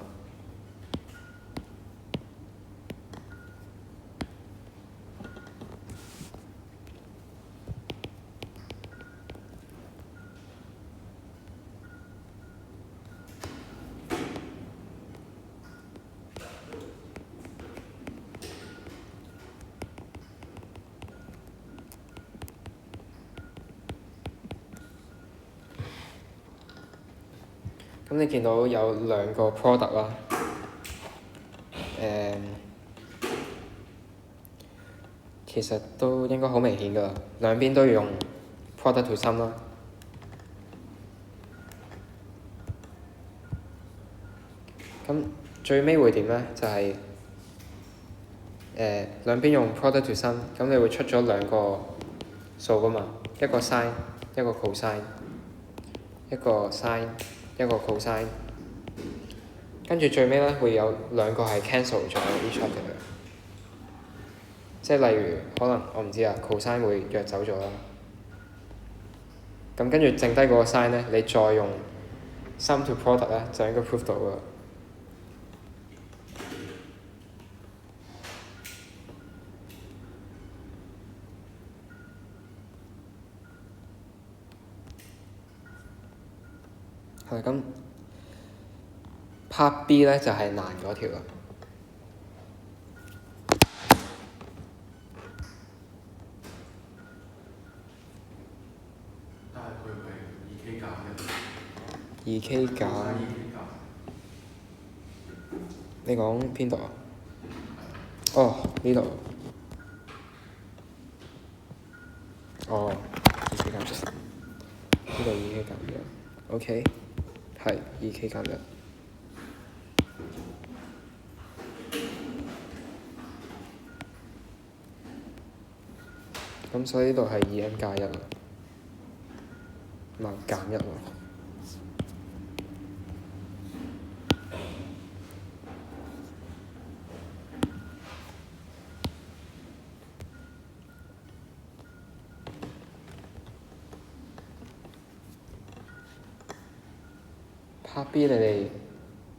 咁你見到有2個 product 啦，其實都應該好明顯㗎啦，兩邊都要用 product to sum 啦。咁最尾會點呢？就係兩邊用 product to sum， 咁你會出咗2個數㗎嘛，一個 sin， 一個 cosine， 一個 sin， 一個 cosine， 跟住最尾呢會有2個係 cancel 咗 each other， 即係例如可能我唔知啊 cosine 會約走咗啦，咁跟住剩低嗰個 sin 呢，你再用 sum to product 呢，就應該 prove 到㗎。係咁 Part B 咧就係難嗰條啦。但係佢係 2K 減2K 減。你講邊度啊？哦，呢度。哦，2K 減1。呢度 2K 減1。OK， 係 2K 減1。咁所以呢度係2n加1啊，唔係減1喎。Part B 你哋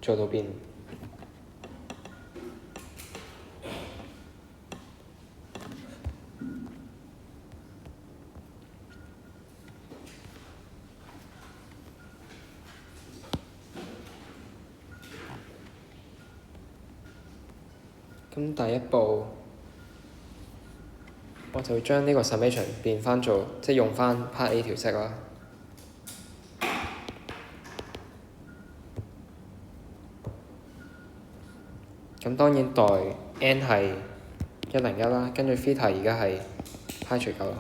做到邊？咁第一步，我就將呢個 summation 變翻做，即係用翻 Part A 條式啦。咁當然代 n 係101啦，跟住 theta 而家係派除9啦。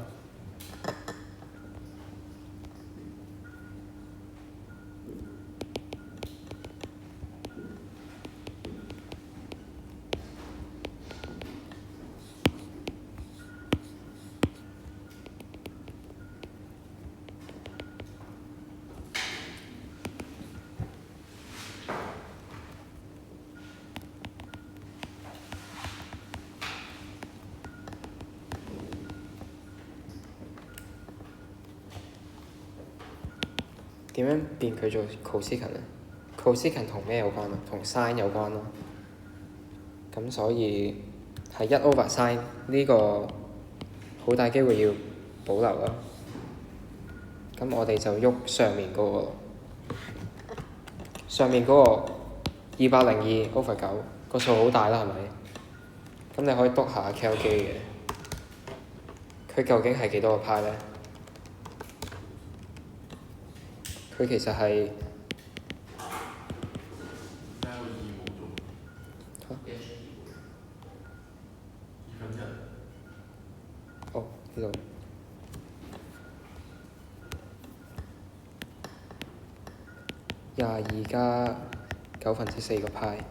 點樣變佢做 cosecant 呢？ cosecant 同咩有關啊？同 sin 有關咯。咁所以係1/sin 呢個好大機會要保留啦。咁我哋就喐上面嗰個，上面嗰個202/9個數好大啦，係咪？咁你可以篤下 cal 機嘅，佢究竟係幾多個派呢？佢其實係哦，呢度22加4/9個派。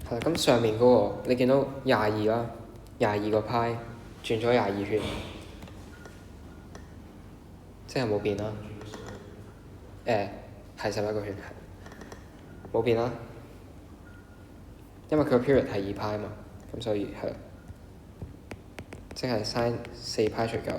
係啦，咁上面嗰個你見到22啦，22個派轉咗22圈，即係冇變啦。係11個圈，冇變啦。因為佢個 period 係2派嘛，咁所以係，即係 sin 4派除9。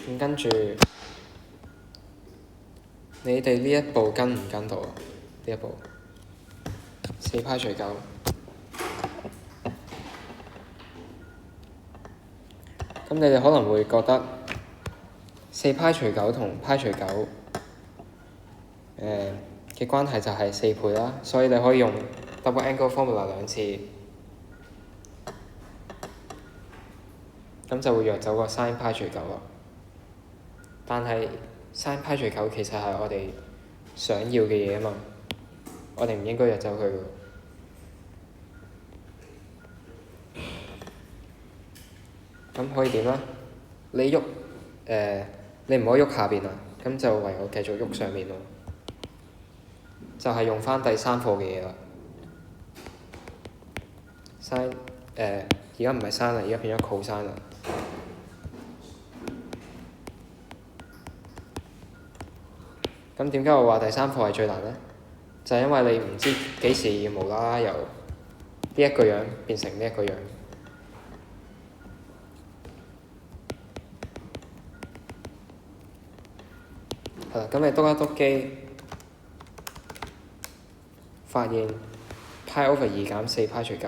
咁跟住，你哋呢一步跟唔跟到啊？呢一步4派除9。咁你哋可能會覺得4派除9同派除9嘅關係就係4倍啦，所以你可以用 double angle formula 2次，咁就會約走個 sin 派除9啦。但係 sin 派除9其實係我哋想要嘅嘢啊嘛，我哋唔應該約走佢嘅。咁可以點啦？你喐你唔可以喐下邊啊，咁就唯有繼續喐上面咯。就係用翻第3課嘅嘢啦。sin 而家唔係 sin 啦，而家變咗 cos 啦。咁點解我話第3課係最難呢？就係因為你唔知幾時要無啦啦由呢一個樣變成呢一個樣。係啦，咁你篤一篤機，發現派 over 2減4派除9，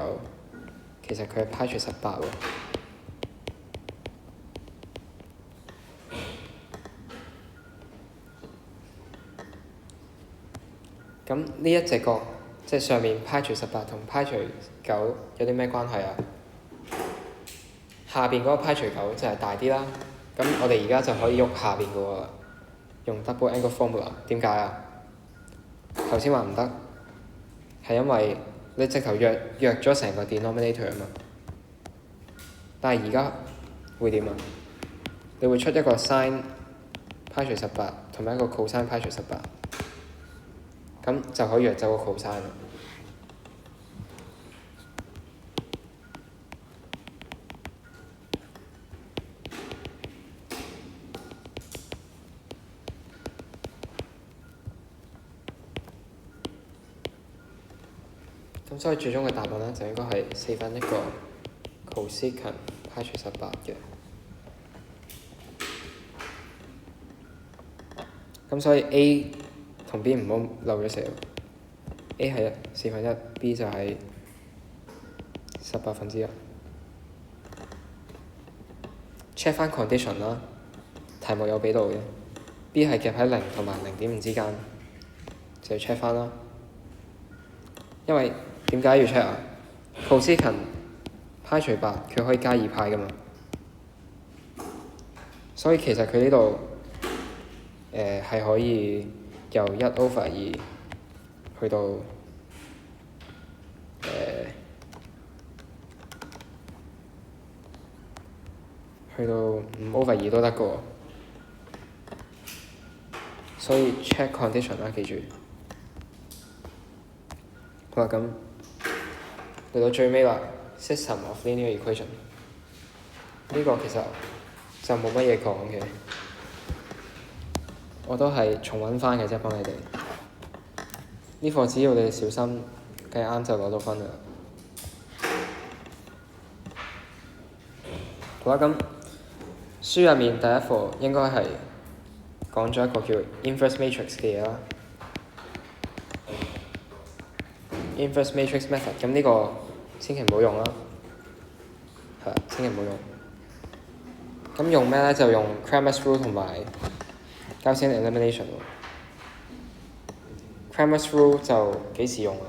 其實佢係派除18喎。咁呢一隻角，即係上面派除18同派除9有啲咩關係啊？下邊嗰個派除9就係大啲啦。咁我哋而家就可以喐下邊嗰個啦，用 double angle formula。點解啊？頭先話唔得，係因為你直頭約咗成個 denominator 啊嘛。但係而家會點啊？你會出一個 sin 派除18同埋一個 cosine 派除18，咁就可以約走個 cosine 啦。咁所以最終嘅答案咧就應該係1/4個 cosecant 派除18嘅。咁所以 A 同 B 唔好漏咗寫喎。A 係1/4 ，B 就係1/18。check 翻 condition 啦，題目有俾到嘅。B 係夾喺0同埋0.5之間，就要 check 翻啦。因為點解要 check 啊？ cosecant 派除8，佢可以加2派噶嘛。所以其實佢呢度係可以由1/2去到5/2都得嘅喎。所以 check condition 啦，記住。好啦，咁嚟到最尾啦 ，system of linear equation 呢個其實就冇乜嘢講嘅，我都係重溫翻嘅啫，幫你哋。呢課只要你哋小心計啱就攞到分啦。好啦，咁書入面第一課應該係講咗一個叫 inverse matrix 嘅嘢啦。inverse matrix method， 咁呢個千祈唔好用啦，係千祈唔好用。咁用咩咧？就用 Cramer's rule 同埋 Gaussian elimination 喎。Cramer's rule 就幾時用啊？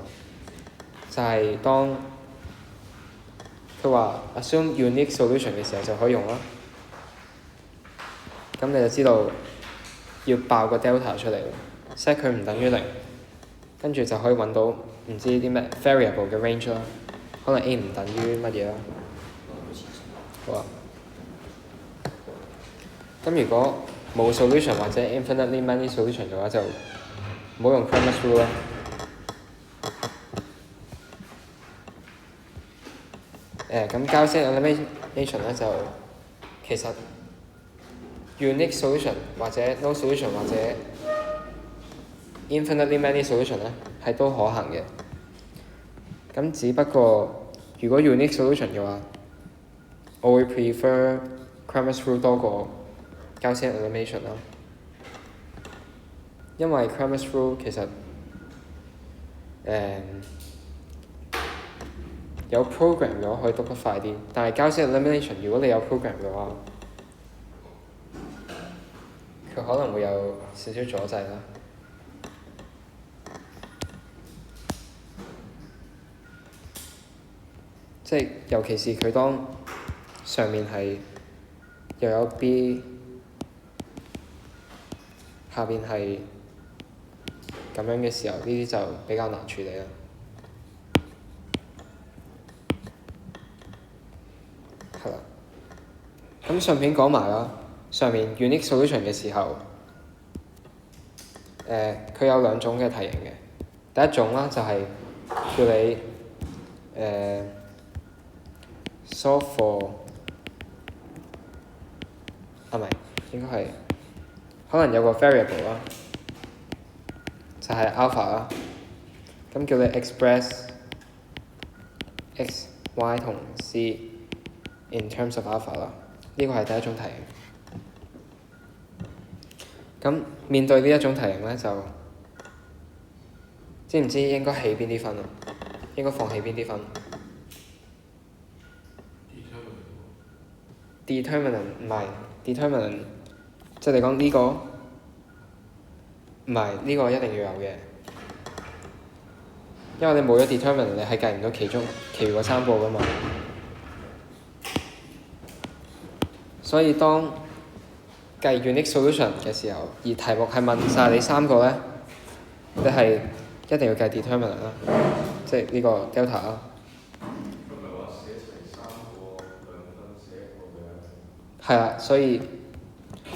就係當佢話 assume unique solution 嘅時候就可以用啦。咁你就知道要爆個 delta 出嚟 ，set 佢唔等於0，跟住就可以揾到唔知啲咩 variable 嘅 range 啦。可能 A 唔等於乜嘢啦。好啊。咁如果冇 solution 或者 infinitely many solution 嘅話，就唔好用 Cramer's rule 啦。咁 Gaussian elimination 咧就其實 unique solution 或者 no solution 或者 infinitely many solution 咧係都可行嘅。咁只不過如果 unique solution 嘅話，我會 prefer Cramer's rule 多過 Gaussian elimination 啦。因為 Cramer's rule 其實有 program 嘅話可以讀得快啲，但係 Gaussian elimination 如果你有 program 嘅話，佢可能會有少少阻滯啦。即係尤其是佢當上面係又有 B， 下邊係咁樣嘅時候，呢啲就比較難處理啦。係啦，咁順便講埋啦，上面 unique solution 嘅時候，佢有兩種嘅題型嘅。第一種啦就係叫你solve for 唔係應該係可能有個 variable 啦，就係 alpha 啦。咁叫你 express x、y 同 c in terms of alpha 啦。呢個係第一種題型。咁面對呢一種題型咧，就知唔知應該起邊啲分啊？應該放棄邊啲分 ？determinant 唔係 determinant，即係你講呢個唔係呢個一定要有嘅，因為你冇咗 determinant，你係計唔到其餘嗰3個噶嘛。所以當計 unique solution 嘅時候，而題目係問晒你3個咧，你係一定要計 determinant 啦，即係呢個 delta 啦。佢唔係話寫齊3個2分寫1個嘅。係啦，所以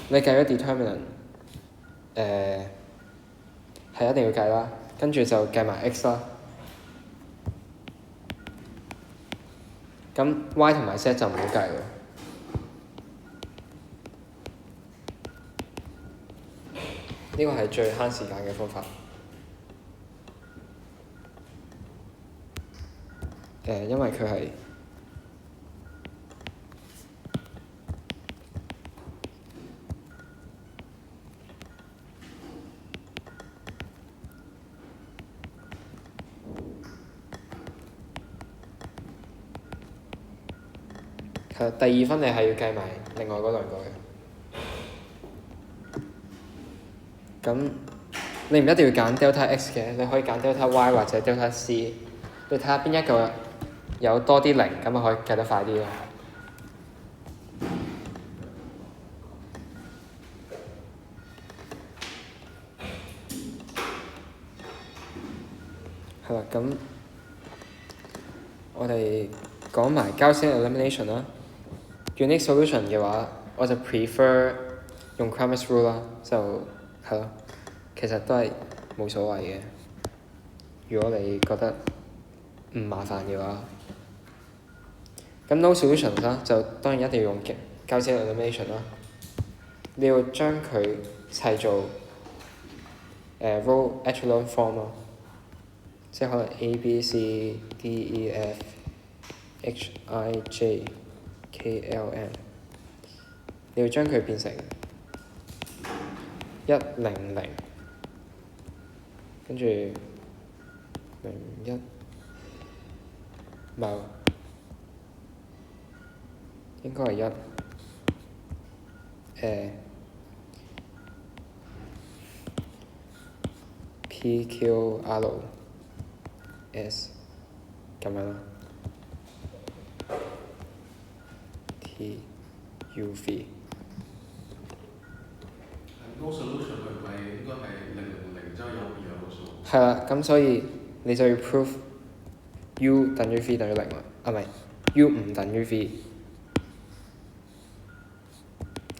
你計咗 determinant，係一定要計啦，跟住就計埋 x 啦。咁 y 同埋 z 就唔好計喎。呢個係最慳時間嘅方法。因為佢係第2分，你係要計埋另外嗰2個嘅。咁你唔一定要揀 delta x 嘅，你可以揀 delta y 或者 delta c， 你睇下邊一個有多啲零，咁就可以計得快啲咯。係啦，咁我哋講埋 Gaussian elimination 啦。unique solution 嘅話，我就 prefer 用 Cramer's rule 啦，就係咯，其實都係冇所謂嘅。如果你覺得唔麻煩嘅話，咁 no solution 啦，就當然一定要用 Gaussian elimination 啦。你要將佢砌做row echelon form 咯，即係可能 A B C D E F H I J K L M， 你要將佢變成100，跟住01，冇，應該係P Q R S 咁樣啦。T U V。No solution 佢唔係應該係000，之後有2個數。係啦，咁所以你就要 prove U 等於 V 等於0啦，唔係 U 唔等於 V。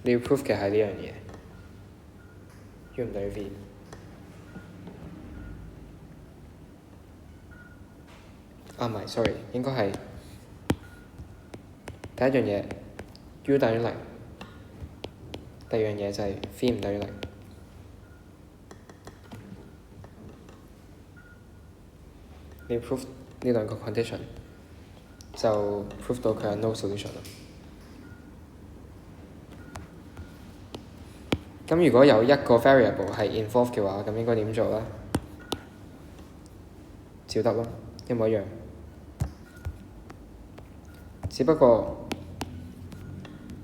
你要 prove 嘅係呢樣嘢，U 唔等於 V。唔係 ，sorry， 應該係第一樣嘢 U 等於0，第二樣嘢就係 V 唔等於0。你要 prove 呢2個 condition， 就 prove 到佢係 no solution 啦。咁如果有一個 variable 係 involved 嘅話，咁應該點做咧？照得咯，一模一樣。只不過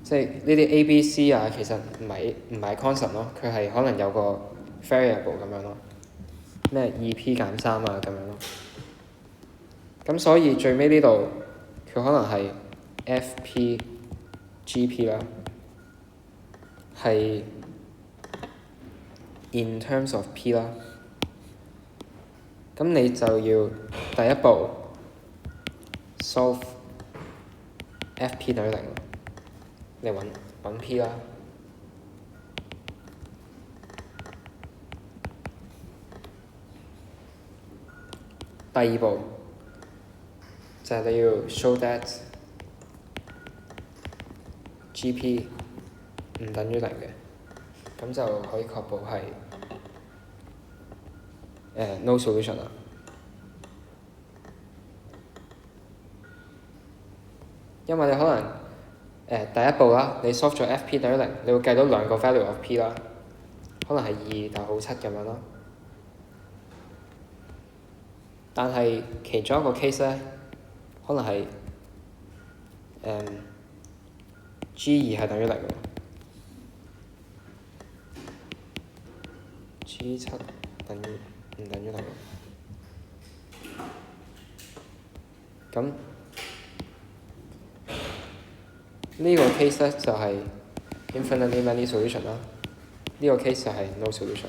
即係呢啲 A、B、C 啊，其實唔係 constant 咯，佢係可能有個 variable 咁樣咯，咩 2P 減3啊咁樣咯。咁所以最尾呢度佢可能係 FP、GP 啦，係 in terms of P 啦。咁你就要第一步 solve FP 等於0，你揾 P 啦。第二步就係你要 show that GP 唔等於0嘅，咁就可以確保係no solution 啦。因為你可能第一步啦，你 solve 咗 FP 等於0，你會計到2個 value of P 啦。可能係2但好7咁樣咯。但係其中一個 case 咧，可能係G2係等於0喎，G7等於唔等於0喎。咁呢個 case 咧就係 infinitely many solution 啦，呢個 case 就係 no solution。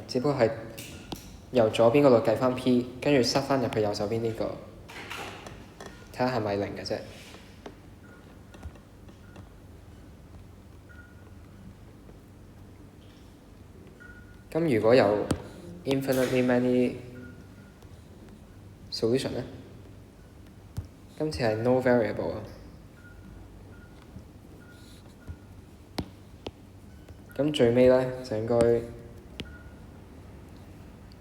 只不過係由左邊嗰度計翻 P， 跟住塞翻入去右手邊呢個，睇下係咪0嘅啫。咁如果有 infinitely many solution 咧，今次係 no variable 啊。咁最尾咧就應該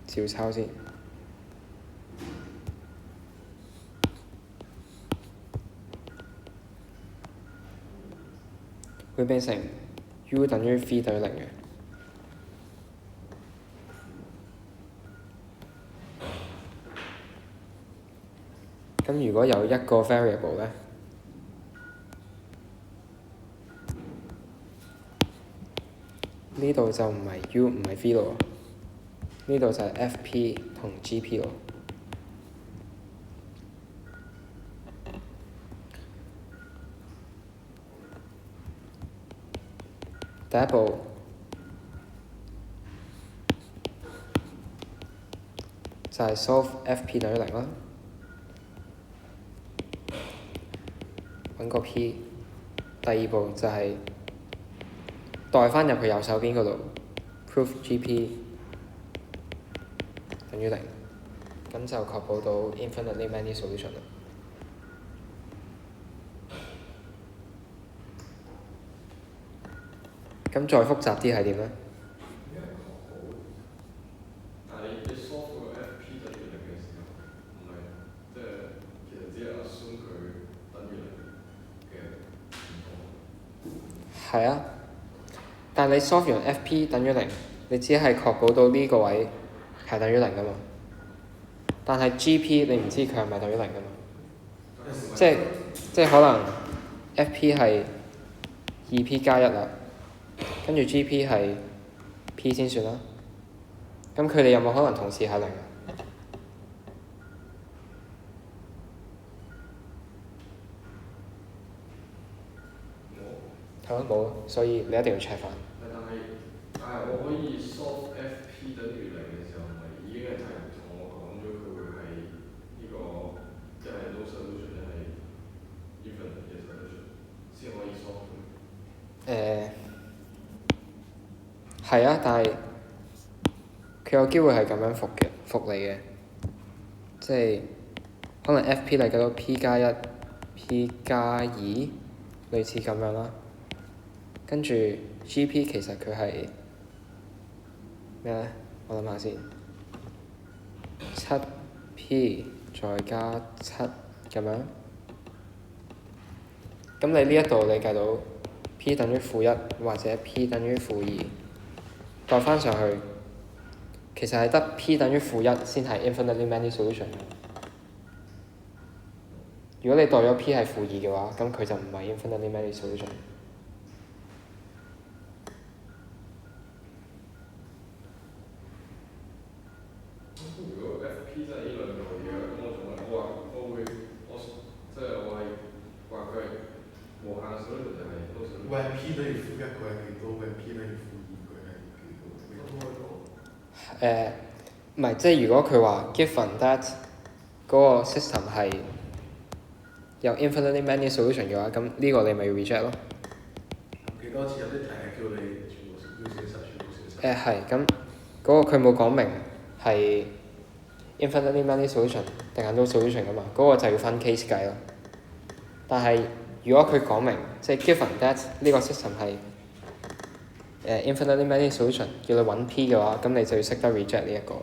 照抄先，會變成 u 等於 v 等於0嘅。咁如果有一個 variable 咧，呢度就唔係 u 唔係 v 咯，呢度就係 fp 同 gp 咯。第一步就係 solve fp 等於0啦，揾個 p。第二步就係代翻入去右手邊嗰度 prove gp 等於0，咁就確保到 infinitely many solution 啦。咁再複雜啲係點咧？但係你 solve 嗰個 FP 等於0嘅時候，唔係即係其實只係 assume 佢等於0嘅情況。係啊，但係你 solve 完 FP 等於0，你只係確保到呢個位係等於0噶嘛。但係 GP 你唔知佢係咪等於0噶嘛？即係可能 FP 係2P 加1啦，跟住 GP 係 P 先算啦。咁佢哋有冇可能同時係0啊？係咯，冇，所以你一定要 check 翻。但係我可以 solve FP 等於0嘅時候，唔係已經係同我講咗佢會係呢個即係 no solution 定係 infinite 嘅 solution 先可以 solve 佢。係啊，但係佢有機會係咁樣復你嘅，即係可能 FP 嚟計到 P 加1、P 加2，類似咁樣啦。跟住 GP 其實佢係咩咧？我諗下先，7P 再加7咁樣。咁你呢一度你計到 P 等於-1或者 P 等於-2，代翻上去，其實係得 P 等於-1先係 infinitely many solution 嘅。如果你代咗 P 係-2嘅話，咁佢就唔係 infinitely many solution。如果 FP 真係呢兩嚿嘢，咁我即係我係話佢係無限 solution 定係 no solution？喂 P 等於-1佢係幾多？喂 P 等於-2佢係幾多？唔係，即係如果佢話 given that 嗰個 system 係有 infinitely many solution 嘅話，咁呢個你咪 reject 咯。幾多次有啲題係叫你全部要寫晒，全部寫晒。係，咁嗰個佢冇講明係 infinitely many solution 定係 no solution 噶嘛，嗰個就要分 case 計咯。但係如果佢講明即係 given that 呢個 system 係infinitely many solution，叫你揾 P 嘅話，咁你就要識得 reject 呢一個。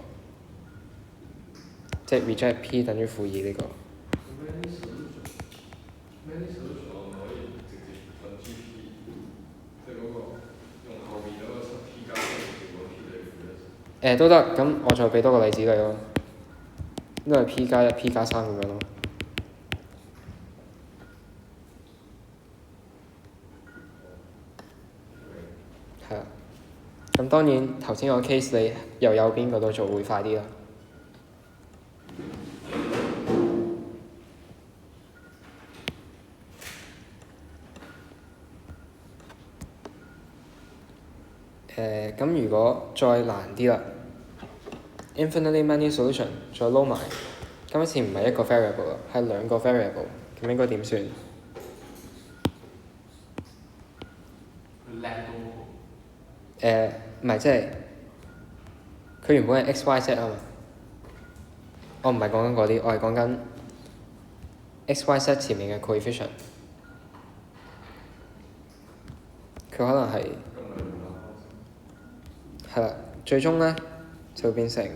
即係 reject P 等於負2呢個。Many solution 我咪可以直接揾 GP，即係嗰個用後面嗰個 P 加直接揾 P 等於負1。都得，咁我再俾多個例子你咯，因為 P 加1、P 加3咁樣咯。係啊，咁當然頭先個 case 你由右邊嗰度做會快啲啦。咁如果再難啲啦 ，infinitely many solution 再撈埋，今次唔係一個 variable 啦，係兩個 variable， 咁應該點算？佢叻都唔係即係佢原本係 x、y、z 啊嘛，我唔係講緊嗰啲，我係講緊 x、y、z 前面嘅 coefficient， 佢可能係係啦，最終咧就會變成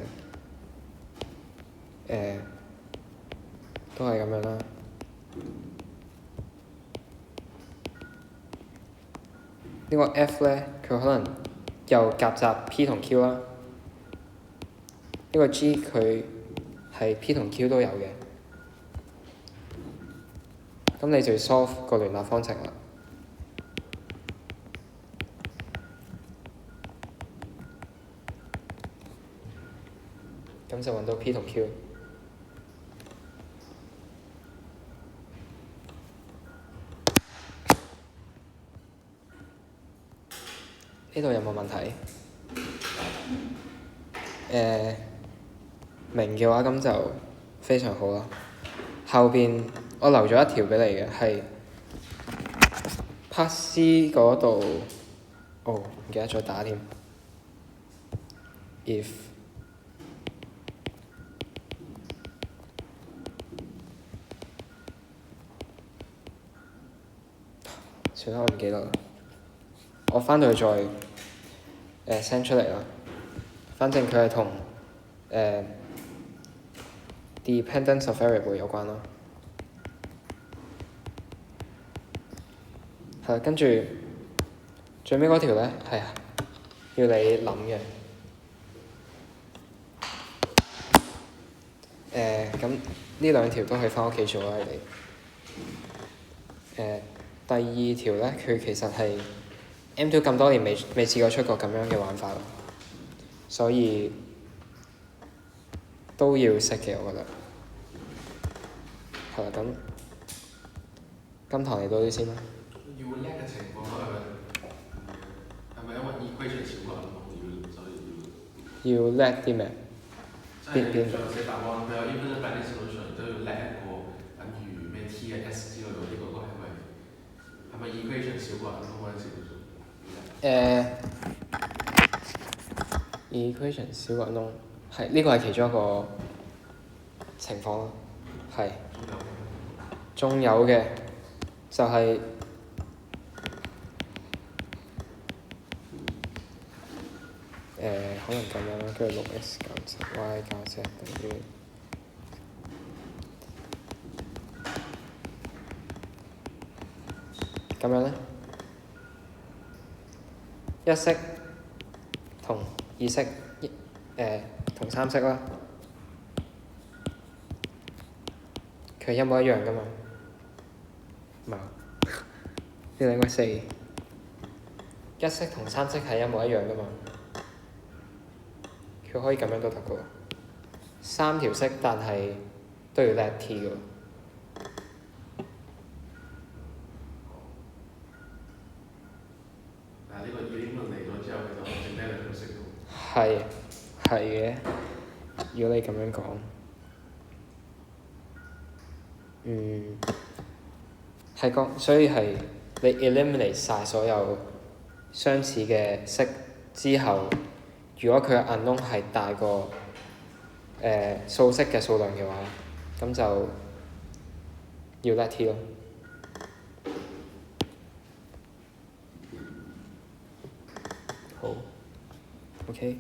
都係咁樣啦。呢個 F 咧，佢可能又夾雜 P 同 Q 啦。呢個 G 佢係 P 同 Q 都有嘅。咁你就要 solve 個聯立方程啦。咁就揾到 P 同 Q。呢度有冇問題？明嘅話咁就非常好啦。後邊我留咗一條俾你嘅係 Part C 嗰度，唔記得咗打添。If 算啦，我唔記得啦。我翻到去再send 出嚟啦。反正佢係同dependence of variable 有關咯。係啦，跟住最尾嗰條咧係要你諗嘅。咁呢兩條都可以翻屋企做啦，你哋。第二條咧，佢其實係 M2 咁多年未試過出過咁樣嘅玩法咯，所以都要識嘅，我覺得。係啦，咁今堂嚟到呢先啦。要叻嘅情況係咪因為 equation 少過 unknown 所以要叻啲咩？即係最後寫答案，佢有 infinite many solution 都要叻一個等於咩 t 嘅 s 之類嗰啲嗰個係咪 equation 少過 unknown 嗰陣時？equation 少過 unknown 係呢個係其中一個情況咯，係。仲有嘅就係、可能咁樣啦，跟住6x 減7y 加 z 等於咁樣咧，一式同二式同三式啦，佢係一模一樣噶嘛？冇，呢兩個4，一式同三式係一模一樣噶嘛？佢可以咁樣都得嘅喎，三條式但係都要叻 T 嘅喎。但係呢個已經嚟咗之後，其實我剩低兩條式喎。係嘅，如果你咁樣講，係講，所以係你 eliminate 晒所有相似嘅式之後，如果佢嘅 unknown 係大過數式嘅數量嘅話，咁就要叻 T 咯。好 ，OK。